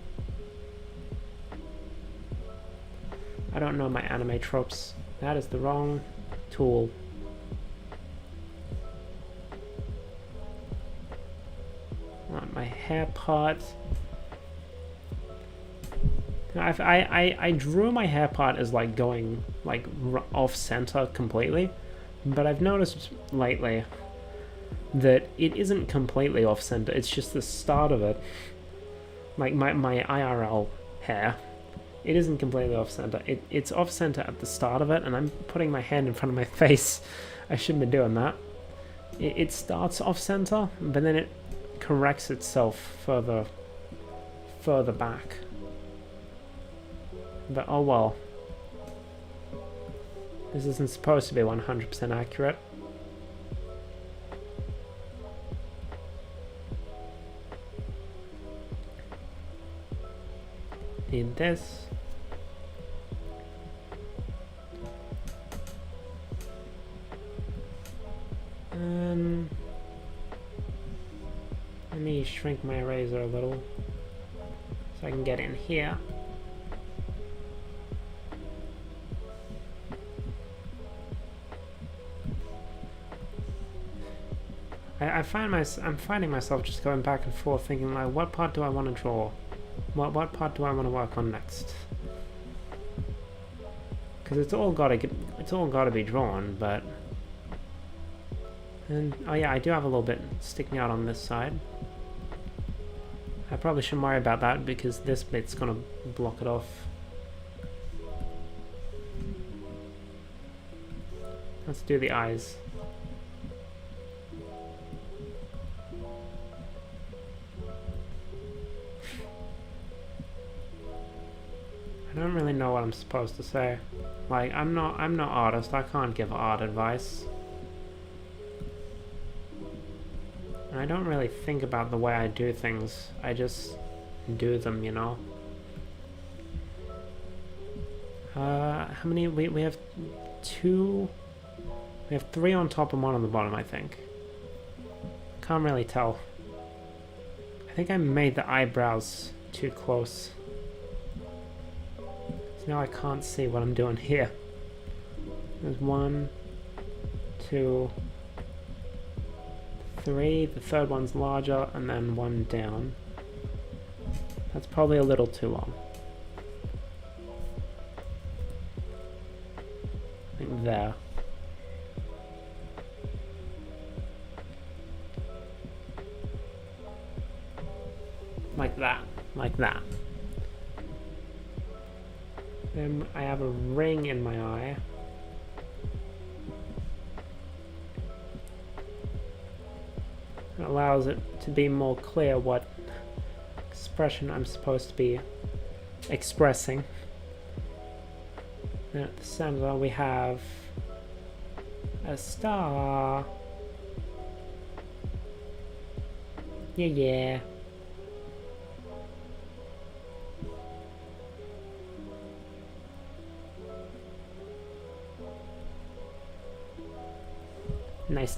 I don't know my anime tropes. That is the wrong tool. My hair part. I drew my hair part as like going like off center completely, but I've noticed lately that it isn't completely off center. It's just the start of it. Like my IRL hair, it isn't completely off center. It's off center at the start of it, and I'm putting my hand in front of my face. I shouldn't be doing that. It starts off center, but then it corrects itself further back. But oh well. This isn't supposed to be 100% accurate. Need this. Let me shrink my eraser a little so I can get in here. I'm finding myself just going back and forth thinking like, what part do I want to draw? What part do I want to work on next? Because it's all got to be drawn, but oh yeah, I do have a little bit sticking out on this side. I probably shouldn't worry about that because this bit's gonna block it off. Let's do the eyes. I don't really know what I'm supposed to say. Like, I'm not artist, I can't give art advice. And I don't really think about the way I do things, I just do them, you know? How many, we have two, we have 3 on top and 1 on the bottom, I think. can't really tell. I think I made the eyebrows too close. So now I can't see what I'm doing here. There's 1, 2, 3. The third one's larger, and then 1 down. That's probably a little too long. I think there. Like that. Like that. Then I have a ring in my eye. It allows it to be more clear what expression I'm supposed to be expressing. And at the center we have a star. Yeah.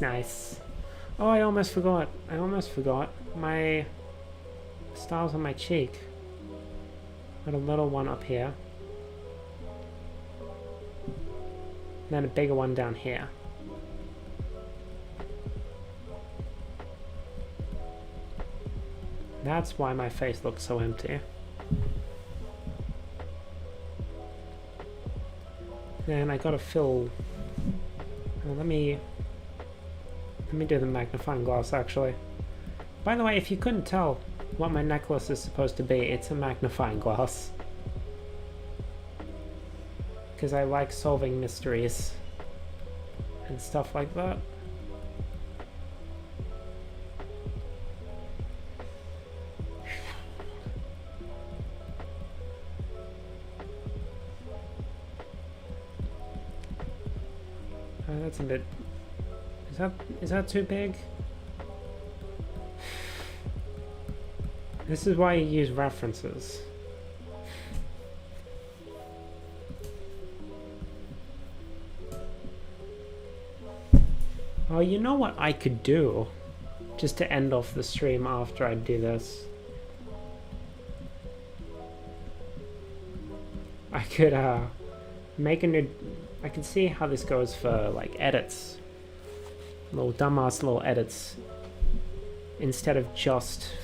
Nice. Oh, I almost forgot. My star's on my cheek. Got a little one up here. And then a bigger one down here. That's why my face looks so empty. Then I gotta fill... Let me do the magnifying glass, actually. By the way, if you couldn't tell what my necklace is supposed to be, it's a magnifying glass. Because I like solving mysteries and stuff like that. That's a bit... Is that too big? This is why you use references. Oh, you know what I could do? Just to end off the stream after I do this. I could make a new... I can see how this goes for like edits. Little dumbass little edits. Instead of just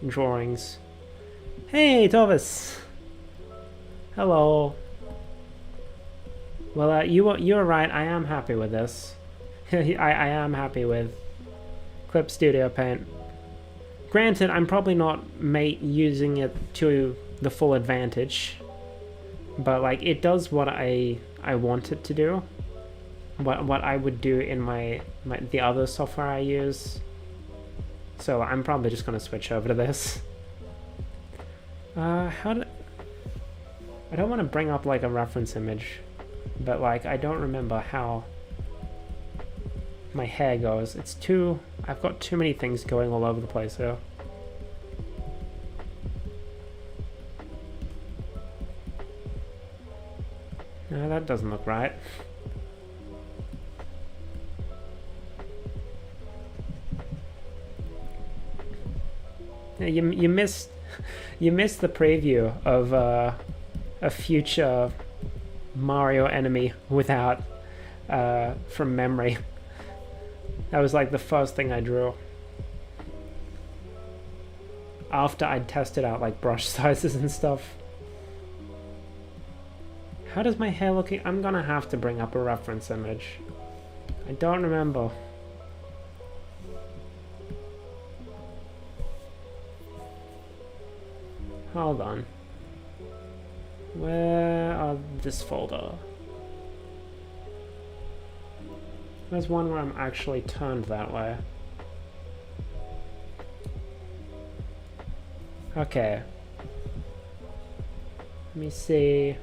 drawings. Hey, Tovis! Hello. Well, you're right, I am happy with this. I am happy with Clip Studio Paint. Granted, I'm probably not using it to the full advantage. But like, it does what I want it to do. What I would do in the other software I use. So I'm probably just gonna switch over to this. I don't want to bring up like a reference image, but like I don't remember how my hair goes. I've got too many things going all over the place here. No, that doesn't look right. You missed the preview of a future Mario enemy without from memory. That was like the first thing I drew after I'd tested out like brush sizes and stuff. How does my hair look? I'm gonna have to bring up a reference image. I don't remember. Hold on. Where are this folder? There's one where I'm actually turned that way. Okay. Let me see.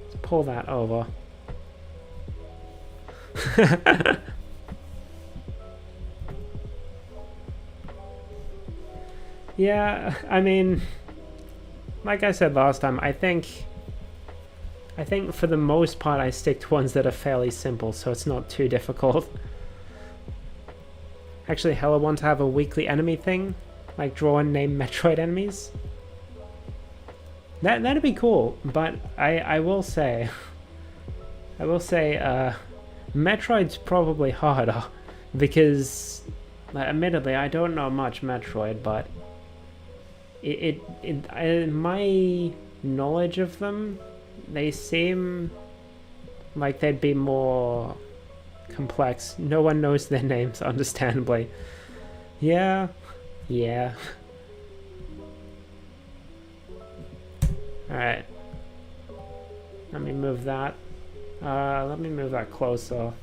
Let's pull that over. Yeah, I mean, like I said last time, I think for the most part I stick to ones that are fairly simple, so it's not too difficult. Actually, hella want to have a weekly enemy thing, like draw and name Metroid enemies. That'd be cool, but I will say, Metroid's probably harder because, admittedly, I don't know much Metroid, but my knowledge of them, they seem like they'd be more complex. No one knows their names, understandably. Yeah. Alright. Let me move that. Let me move that closer.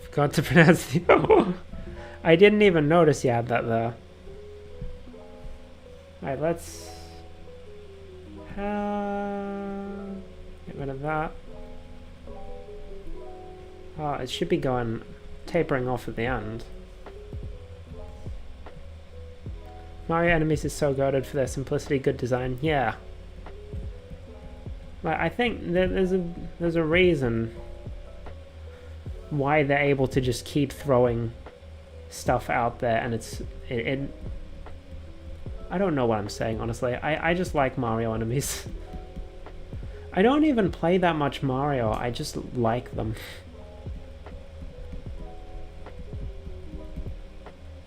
Forgot to pronounce the I didn't even notice you had that there. Alright, let's get rid of that. Oh, it should be tapering off at the end. Mario enemies is so goated for their simplicity, good design. Yeah. Like, I think there's a reason why they're able to just keep throwing stuff out there, and it I don't know what I'm saying, honestly. I just like Mario enemies. I don't even play that much Mario, I just like them.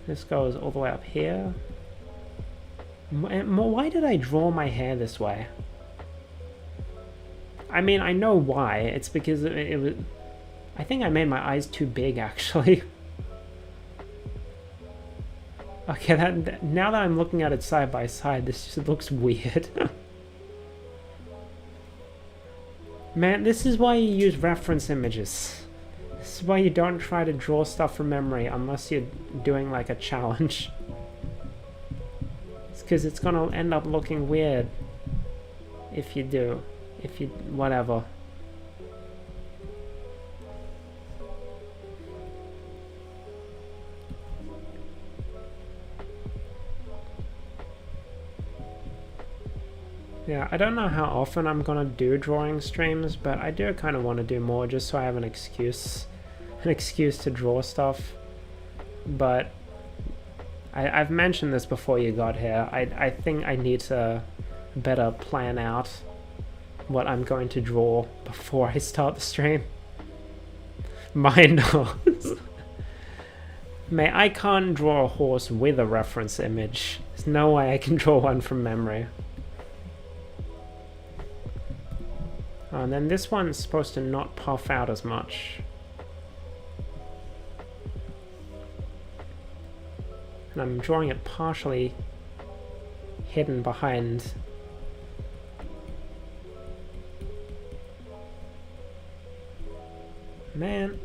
This goes all the way up here. Why did I draw my hair this way? I mean, I know why. It's because it was... I think I made my eyes too big, actually. Okay, now that I'm looking at it side by side, this just looks weird. Man, this is why you use reference images. This is why you don't try to draw stuff from memory unless you're doing like a challenge. It's because it's gonna end up looking weird if you do. Whatever. Yeah, I don't know how often I'm gonna do drawing streams, but I do kind of want to do more just so I have an excuse to draw stuff. But I've mentioned this before you got here. I think I need to better plan out what I'm going to draw before I start the stream. Mine knows. Mate, I can't draw a horse with a reference image. There's no way I can draw one from memory. Oh, and then this one's supposed to not puff out as much. And I'm drawing it partially hidden behind. Man.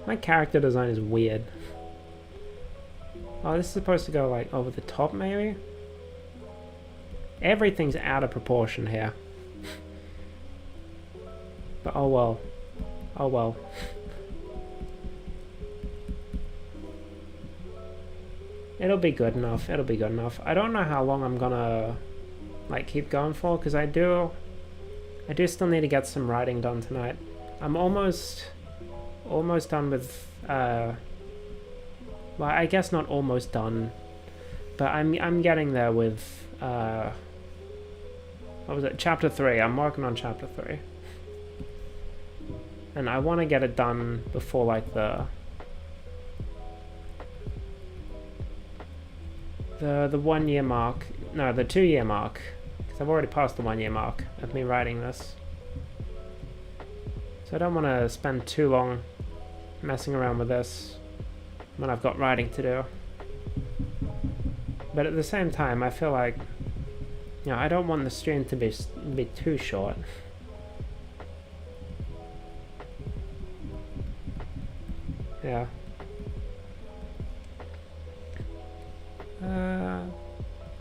My character design is weird. Oh, this is supposed to go like over the top maybe? Everything's out of proportion here. But oh well. Oh well. It'll be good enough. It'll be good enough. I don't know how long I'm gonna like keep going for, because I do still need to get some writing done tonight. I'm almost done with well, I guess not almost done, but I'm getting there with what was it? Chapter 3. I'm working on chapter 3. And I want to get it done before like the 1 year mark. No, the 2 year mark. Because I've already passed the 1 year mark of me writing this. So I don't want to spend too long messing around with this when I've got writing to do. But at the same time, I feel like, you know, I don't want the stream to be too short. Yeah.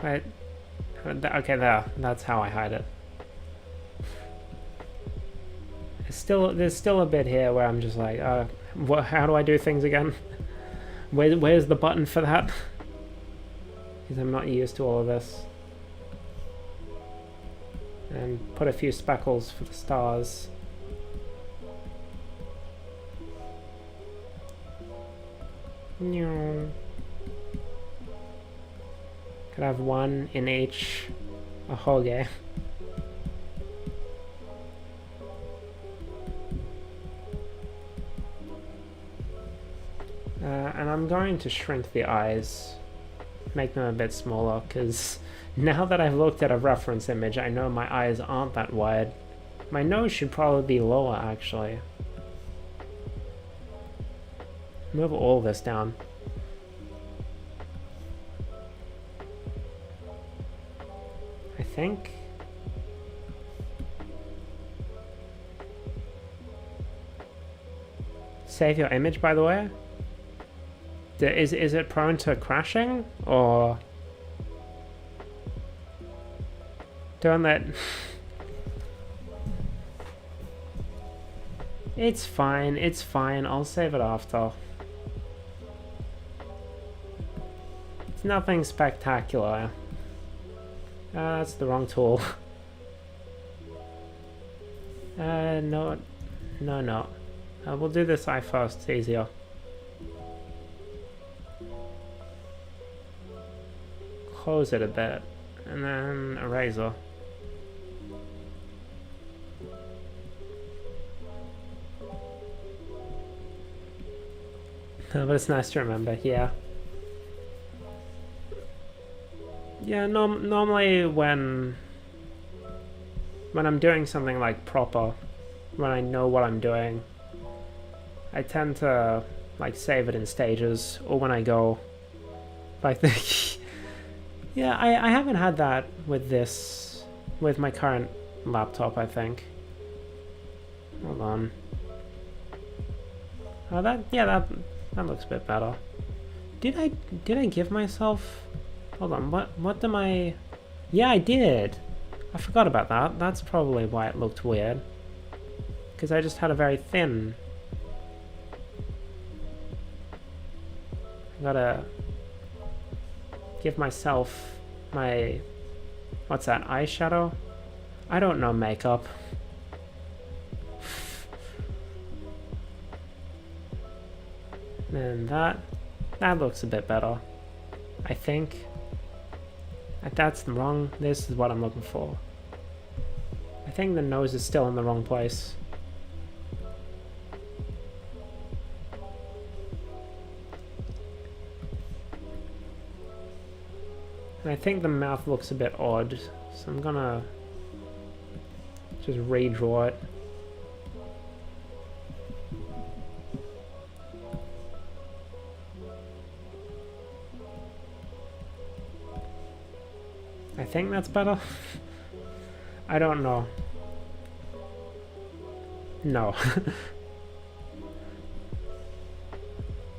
Right. Okay, there. That's how I hide it. There's still a bit here where I'm just like, how do I do things again? Where's the button for that? Because I'm not used to all of this. And put a few speckles for the stars. No. Could have one in each ahoge. And I'm going to shrink the eyes, make them a bit smaller, because now that I've looked at a reference image, I know my eyes aren't that wide. My nose should probably be lower, actually. Move all this down. I think. Save your image, by the way. Is it prone to crashing, or don't let? It's fine. It's fine. I'll save it after. It's nothing spectacular. That's the wrong tool. No. We'll do this eye first. It's easier. Close it a bit, and then eraser. But it's nice to remember, yeah. Yeah, normally when I'm doing something like proper, when I know what I'm doing, I tend to like save it in stages, or when I go like the yeah, I haven't had that with my current laptop, I think. Hold on. Oh, that looks a bit better. Did I give myself? Hold on. What am I? Yeah, I did. I forgot about that. That's probably why it looked weird. Because I just had a very thin. I gotta give myself my, what's that, eyeshadow? I don't know makeup. And that looks a bit better, I think. That's wrong. This is what I'm looking for. I think the nose is still in the wrong place. And I think the mouth looks a bit odd, so I'm gonna just redraw it. I think that's better. I don't know. No.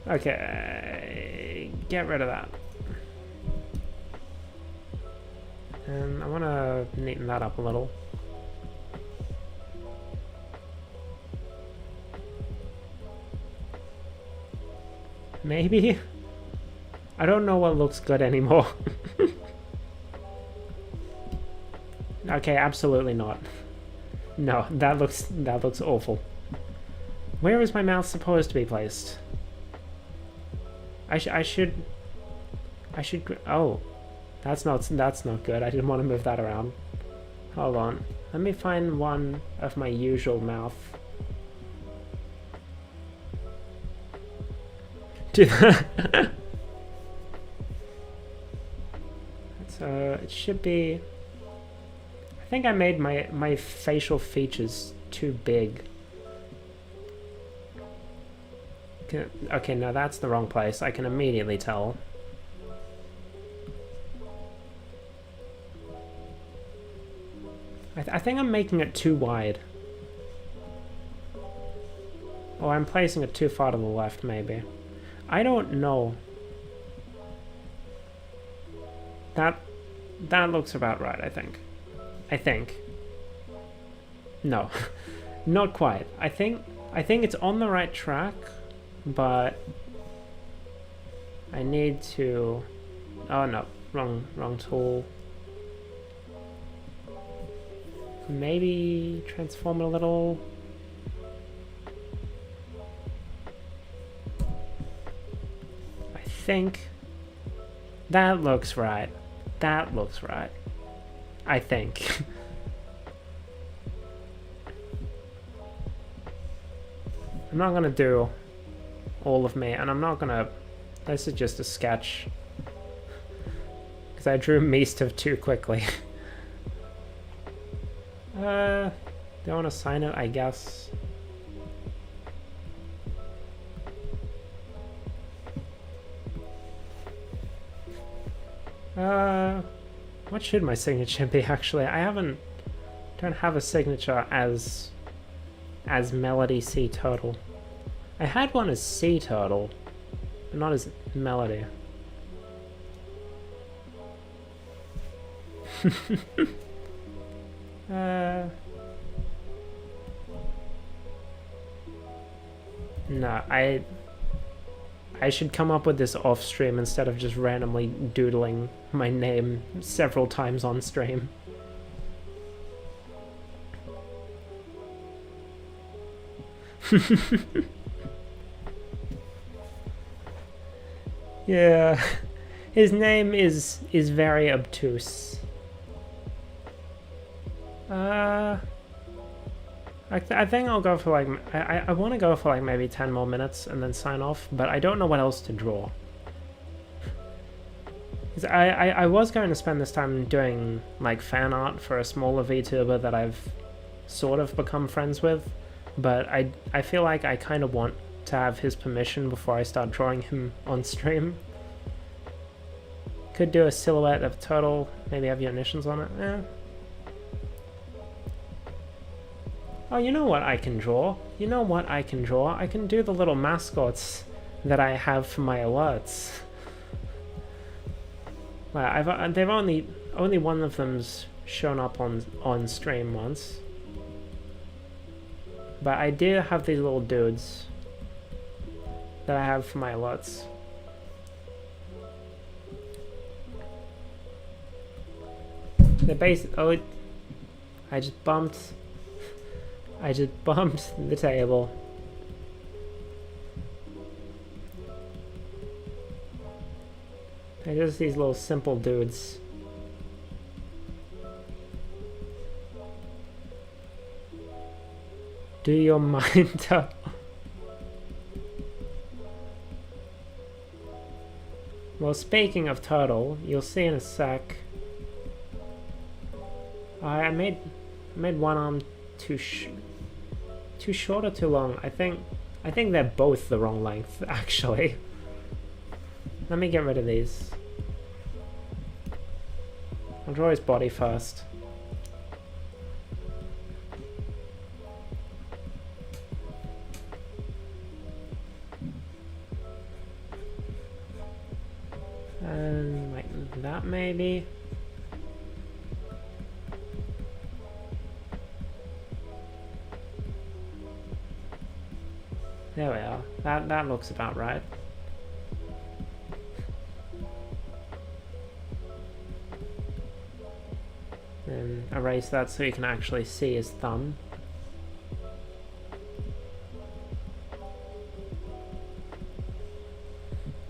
Okay, get rid of that. And I want to neaten that up a little. Maybe? I don't know what looks good anymore. Okay, absolutely not. No, that looks awful. Where is my mouth supposed to be placed? I should. Oh, that's not good. I didn't want to move that around. Hold on. Let me find one of my usual mouth. So it should be. I think I made my facial features too big. Okay, no, that's the wrong place. I can immediately tell. I think I'm making it too wide. Or I'm placing it too far to the left, maybe. I don't know. That looks about right, I think. No, not quite. I think it's on the right track, but I need to. Oh no, wrong tool. maybe transform it a little. I think that looks right. That looks right. I think. I'm not gonna do all of me, and I'm not gonna... This is just a sketch. Because I drew Meestov too quickly. Do I want to sign it? I guess. What should my signature be, actually? Don't have a signature as Melody Sea Turtle. I had one as Sea Turtle, but not as Melody. No, I should come up with this off stream instead of just randomly doodling my name several times on stream. Yeah, his name is very obtuse. I think I'll go for like, I want to go for like maybe 10 more minutes and then sign off, but I don't know what else to draw. I was going to spend this time doing like fan art for a smaller VTuber that I've sort of become friends with, but I feel like I kind of want to have his permission before I start drawing him on stream. Could do a silhouette of turtle, maybe have your initials on it. Eh. Oh, you know what I can draw? You know what I can draw? I can do the little mascots that I have for my alerts. Well, they've only one of them's shown up on stream once. But I do have these little dudes that I have for my alerts. They're basically... Oh, I just bumped the table. They're just these little simple dudes. Do your mind up. Well, speaking of turtle, you'll see in a sec. I made one arm too short or too long. I think they're both the wrong length, actually. Let me get rid of these. I'll draw his body first. And like that, maybe. There we are. That looks about right. Then erase that so you can actually see his thumb.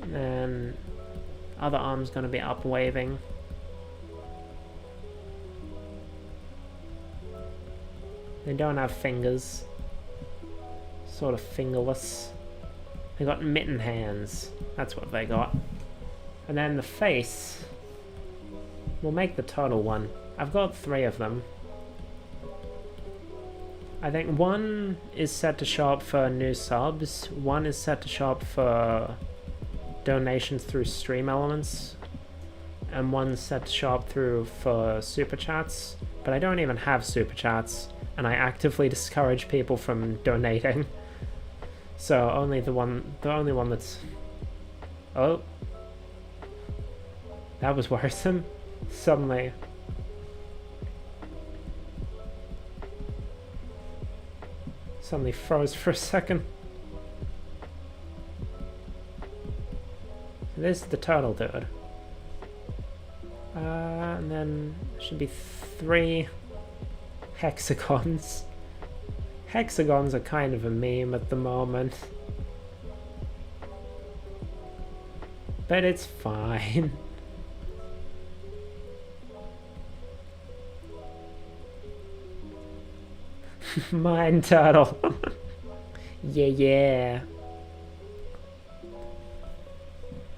And then other arm's gonna be up waving. They don't have fingers. Sort of fingerless. They got mitten hands. That's what they got. And then the face. We'll make the turtle one. I've got 3 of them. I think one is set to show up for new subs. One is set to show up for donations through stream elements. And one's set to show up for super chats. But I don't even have super chats. And I actively discourage people from donating. So the only one that's... Oh. That was worrisome. Suddenly froze for a second. So this is the turtle dude. And then should be 3 hexagons. Hexagons are kind of a meme at the moment. But it's fine. Mine turtle. Yeah.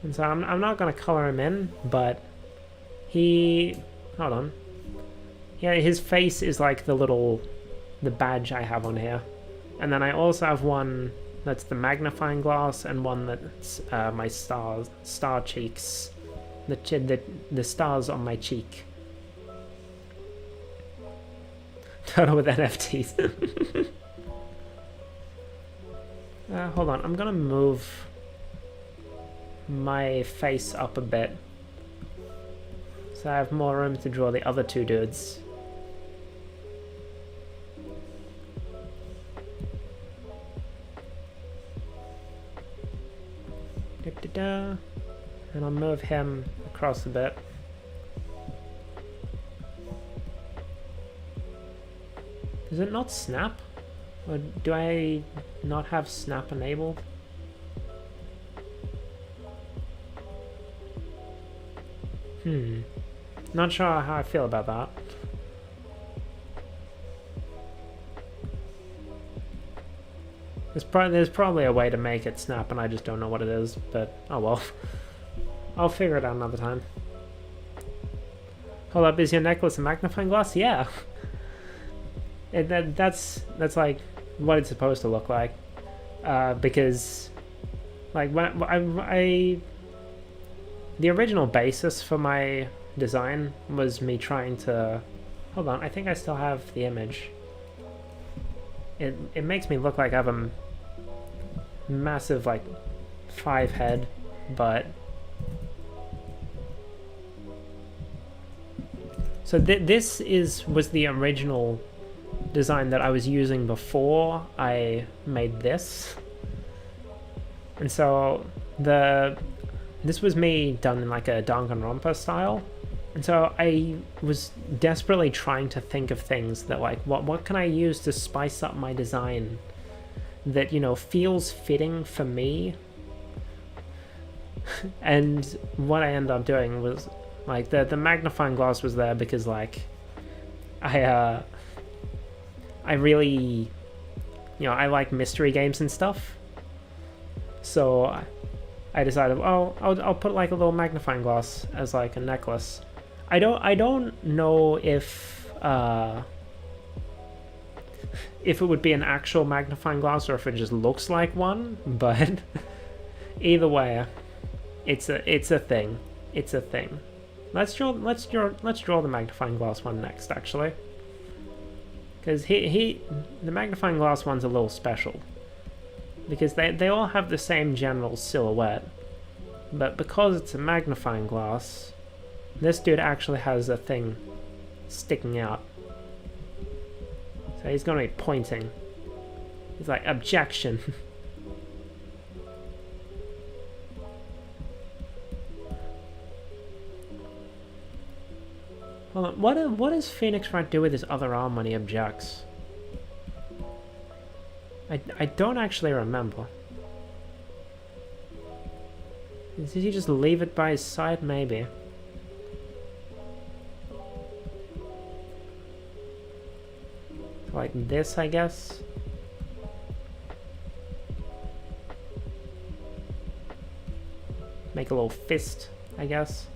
And so I'm not gonna color him in, but he, hold on. Yeah, his face is like the badge I have on here. And then I also have one that's the magnifying glass and one that's my star cheeks. The stars on my cheek. Turtle with NFTs. Hold on, I'm gonna move my face up a bit so I have more room to draw the other two dudes. And I'll move him across a bit. Does it not snap? Or do I not have snap enabled? Not sure how I feel about that. There's probably a way to make it snap and I just don't know what it is, but oh well. I'll figure it out another time. Hold up, is your necklace a magnifying glass? Yeah. That's like what it's supposed to look like. Because like when the original basis for my design was me trying to, hold on, I think I still have the image. It makes me look like I have a massive like 5 head, but so this was the original design that I was using before I made this. And so this was me done in like a Danganronpa style. And so I was desperately trying to think of things that like, what can I use to spice up my design that, you know, feels fitting for me? And what I ended up doing was like the magnifying glass was there because like I really, you know, I like mystery games and stuff. So I decided, oh, I'll put like a little magnifying glass as like a necklace. I don't know if it would be an actual magnifying glass or if it just looks like one, but either way, it's a thing. It's a thing. Let's draw the magnifying glass one next, actually, because the magnifying glass one's a little special because they all have the same general silhouette, but because it's a magnifying glass, this dude actually has a thing sticking out. So he's gonna be pointing. He's like, objection. Hold on, what does Phoenix Wright do with his other arm when he objects? I don't actually remember. Did he just leave it by his side? Maybe. Like this, I guess. Make a little fist, I guess.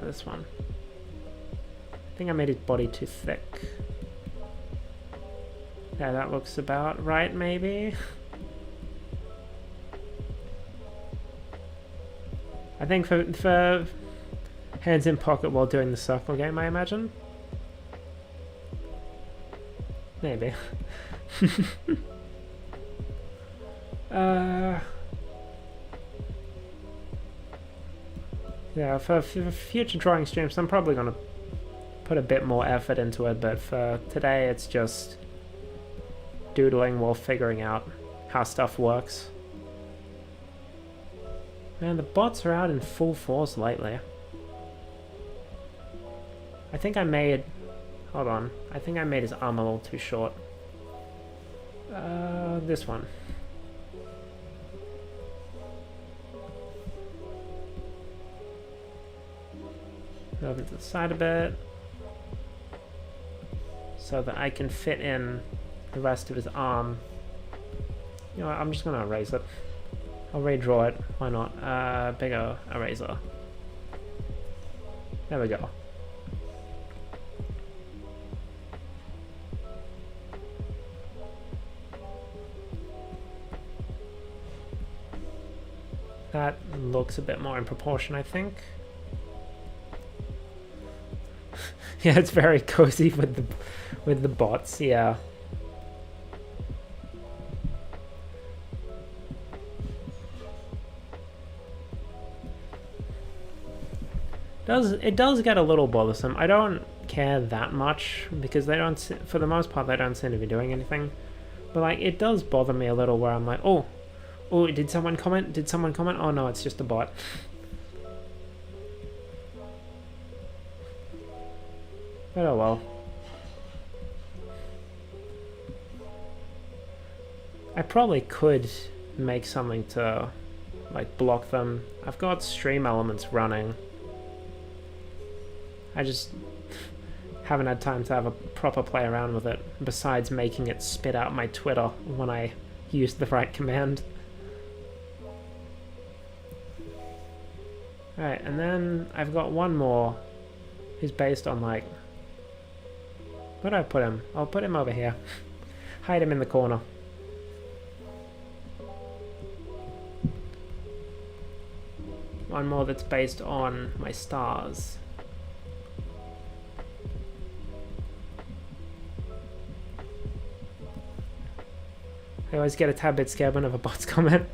This one. I think I made his body too thick. Yeah, that looks about right, maybe. I think for hands in pocket while doing the circle game, I imagine. Maybe. Yeah, for future drawing streams, I'm probably going to put a bit more effort into it, but for today, it's just doodling while figuring out how stuff works. Man, the bots are out in full force lately. I think I made... Hold on. I think I made his arm a little too short. This one. Over to the side a bit. So that I can fit in the rest of his arm. You know what, I'm just gonna erase it. I'll redraw it. Why not? Bigger eraser. There we go. That looks a bit more in proportion, I think. Yeah, it's very cozy with the bots, yeah. It does get a little bothersome. I don't care that much because they don't, for the most part, they don't seem to be doing anything. But like, it does bother me a little where I'm like, oh, did someone comment? Did someone comment? Oh no, it's just a bot. But oh well. I probably could make something to like block them. I've got stream elements running. I just haven't had time to have a proper play around with it, besides making it spit out my Twitter when I used the right command. Alright, and then I've got one more who's based on like... Where do I put him? I'll put him over here. Hide him in the corner. One more that's based on my stars. I always get a tad bit scared whenever bots comment.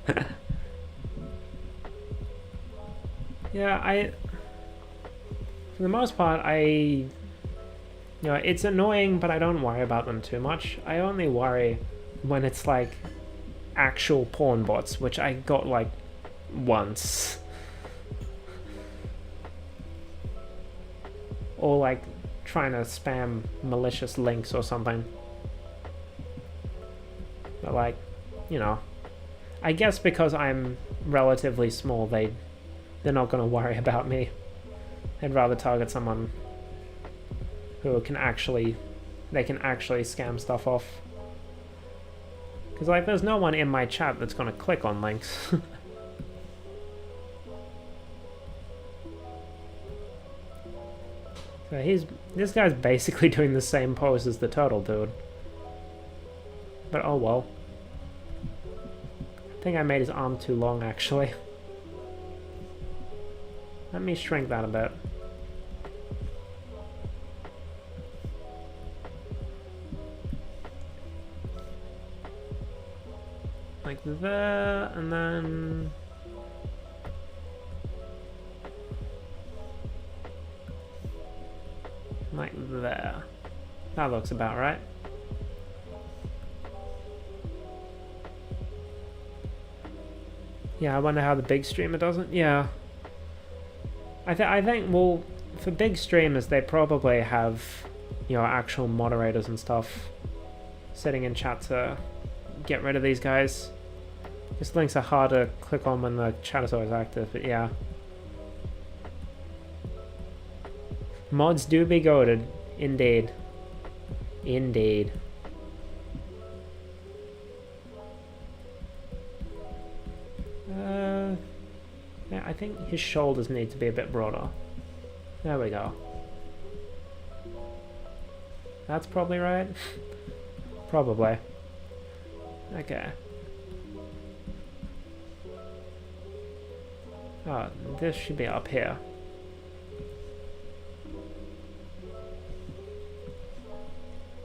Yeah, for the most part, you know, it's annoying, but I don't worry about them too much. I only worry when it's like actual porn bots, which I got like once. Or like trying to spam malicious links or something. But like, you know, I guess because I'm relatively small, they're not going to worry about me. They'd rather target someone who can actually scam stuff off. Because like, there's no one in my chat that's going to click on links. So this guy's basically doing the same pose as the turtle dude. But oh well. I think I made his arm too long, actually. Let me shrink that a bit. Like there, and then... like there. That looks about right. Yeah, I wonder how the big streamer does it. Yeah. I think, well, for big streamers, they probably have, you know, actual moderators and stuff sitting in chat to get rid of these guys. These links are hard to click on when the chat is always active, but yeah. Mods do be goated. Indeed. Indeed. Yeah, I think his shoulders need to be a bit broader. There we go. That's probably right. Probably. Okay. Oh, this should be up here.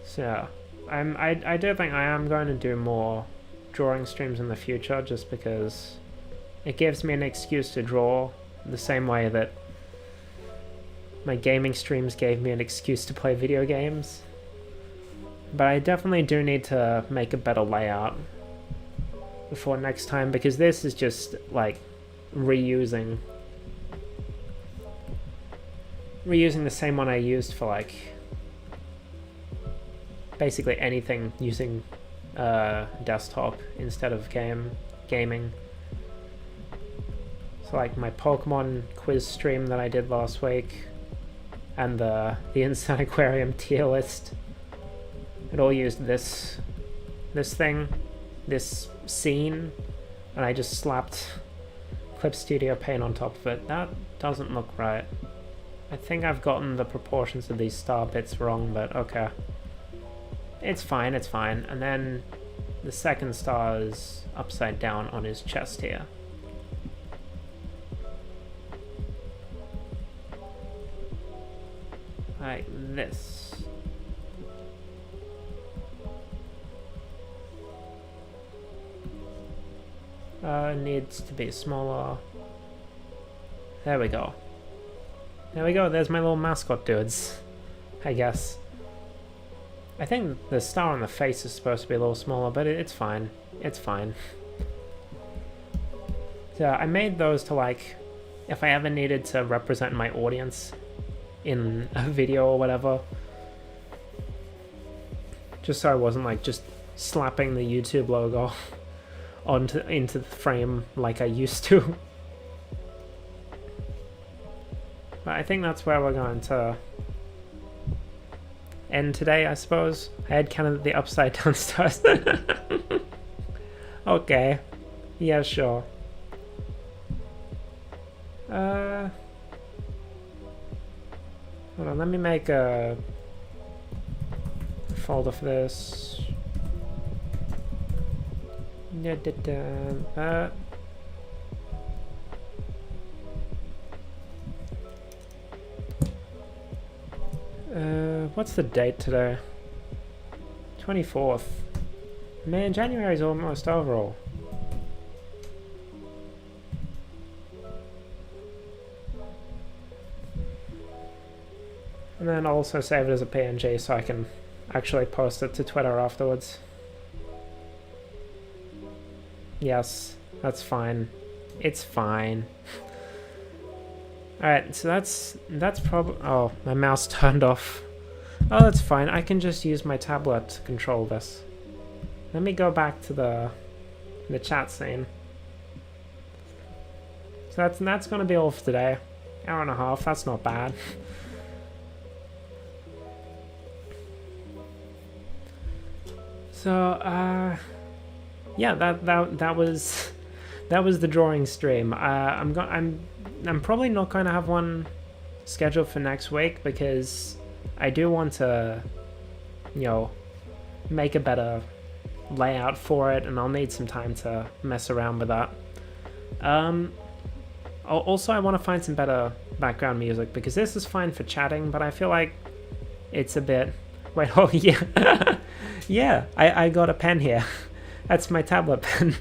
So, I do think I am going to do more drawing streams in the future, just because it gives me an excuse to draw the same way that my gaming streams gave me an excuse to play video games. But I definitely do need to make a better layout before next time, because this is just like reusing the same one I used for like basically anything using desktop instead of gaming. So like my Pokemon quiz stream that I did last week, and the Inside Aquarium tier list, it all used this scene, and I just slapped Clip Studio Paint on top of it. That doesn't look right. I think I've gotten the proportions of these star bits wrong, but okay. It's fine, it's fine. And then the second star is upside down on his chest here. Like this. Needs to be smaller. There we go. There we go, there's my little mascot dudes, I guess. I think the star on the face is supposed to be a little smaller, but it's fine. It's fine. So I made those to like, if I ever needed to represent my audience in a video or whatever. Just so I wasn't like just slapping the YouTube logo into the frame like I used to. But I think that's where we're going to end today, I suppose. I had kind of the upside down stars. Okay. Yeah, sure. Hold on, let me make a folder for this. What's the date today? 24th. Man, January's almost over all. And then I'll also save it as a PNG so I can actually post it to Twitter afterwards. Yes, that's fine. It's fine. Alright, so that's probably... Oh, my mouse turned off. Oh, that's fine. I can just use my tablet to control this. Let me go back to the chat scene. So that's going to be all for today. Hour and a half, that's not bad. So, yeah, that was the drawing stream. I'm probably not going to have one scheduled for next week because I do want to, you know, make a better layout for it, and I'll need some time to mess around with that. Also, I want to find some better background music because this is fine for chatting, but I feel like it's a bit... Wait, oh yeah. Yeah, I got a pen here. That's my tablet pen.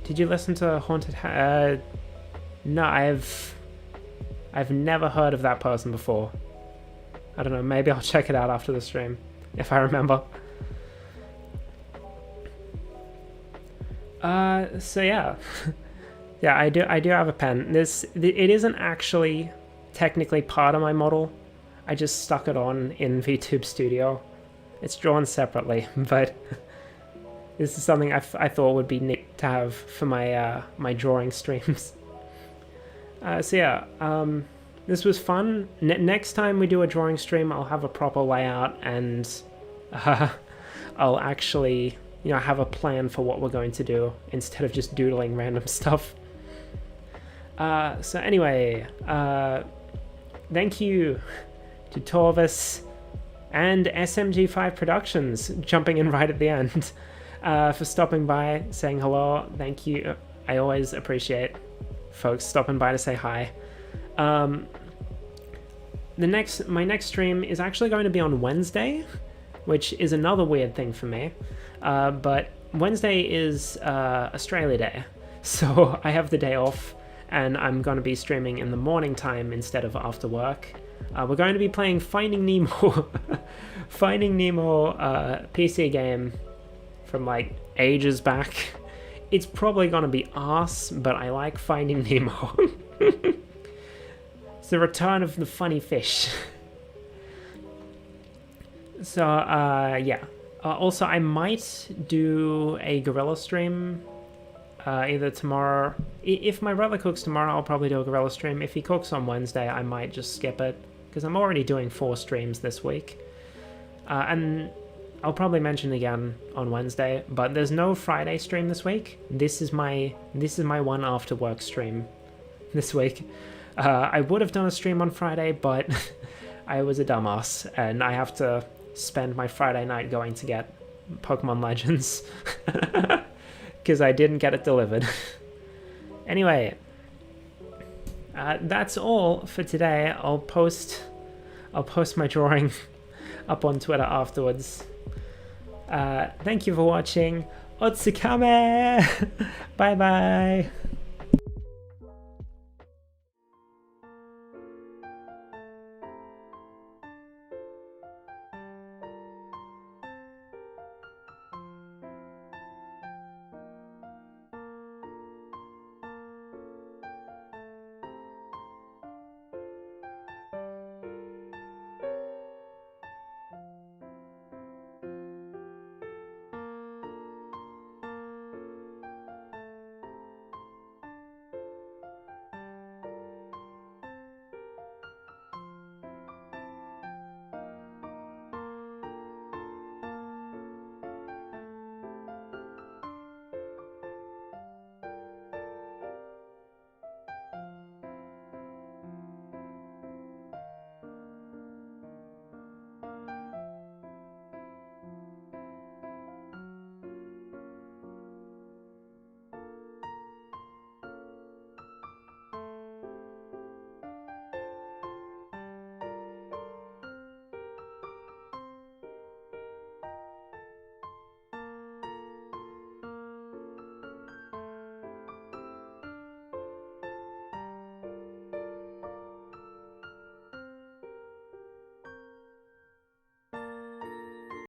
Did you listen to Haunted No, I've never heard of that person before. I don't know, maybe I'll check it out after the stream, if I remember. So yeah. Yeah, I do have a pen. It isn't actually technically part of my model. I just stuck it on in VTube Studio. It's drawn separately, but this is something I thought would be neat to have for my my drawing streams. So yeah, this was fun. Next time we do a drawing stream, I'll have a proper layout and I'll actually, you know, have a plan for what we're going to do instead of just doodling random stuff. So anyway, thank you to Torvis and SMG5 Productions jumping in right at the end for stopping by, saying hello. Thank you. I always appreciate folks stopping by to say hi. My next stream is actually going to be on Wednesday, which is another weird thing for me. But Wednesday is Australia Day, so I have the day off. And I'm going to be streaming in the morning time instead of after work. We're going to be playing Finding Nemo Finding Nemo PC game from like ages back. It's probably gonna be arse, but I like Finding Nemo. It's the return of the funny fish. So yeah. Also, I might do a gorilla stream either tomorrow. If my brother cooks tomorrow, I'll probably do a gorilla stream. If he cooks on Wednesday, I might just skip it, because I'm already doing 4 streams this week. And I'll probably mention again on Wednesday, but there's no Friday stream this week. This is my one after work stream this week. I would have done a stream on Friday, but I was a dumbass, and I have to spend my Friday night going to get Pokemon Legends because I didn't get it delivered. Anyway, that's all for today. I'll post my drawing up on Twitter afterwards. Thank you for watching. Otsukame! Bye bye!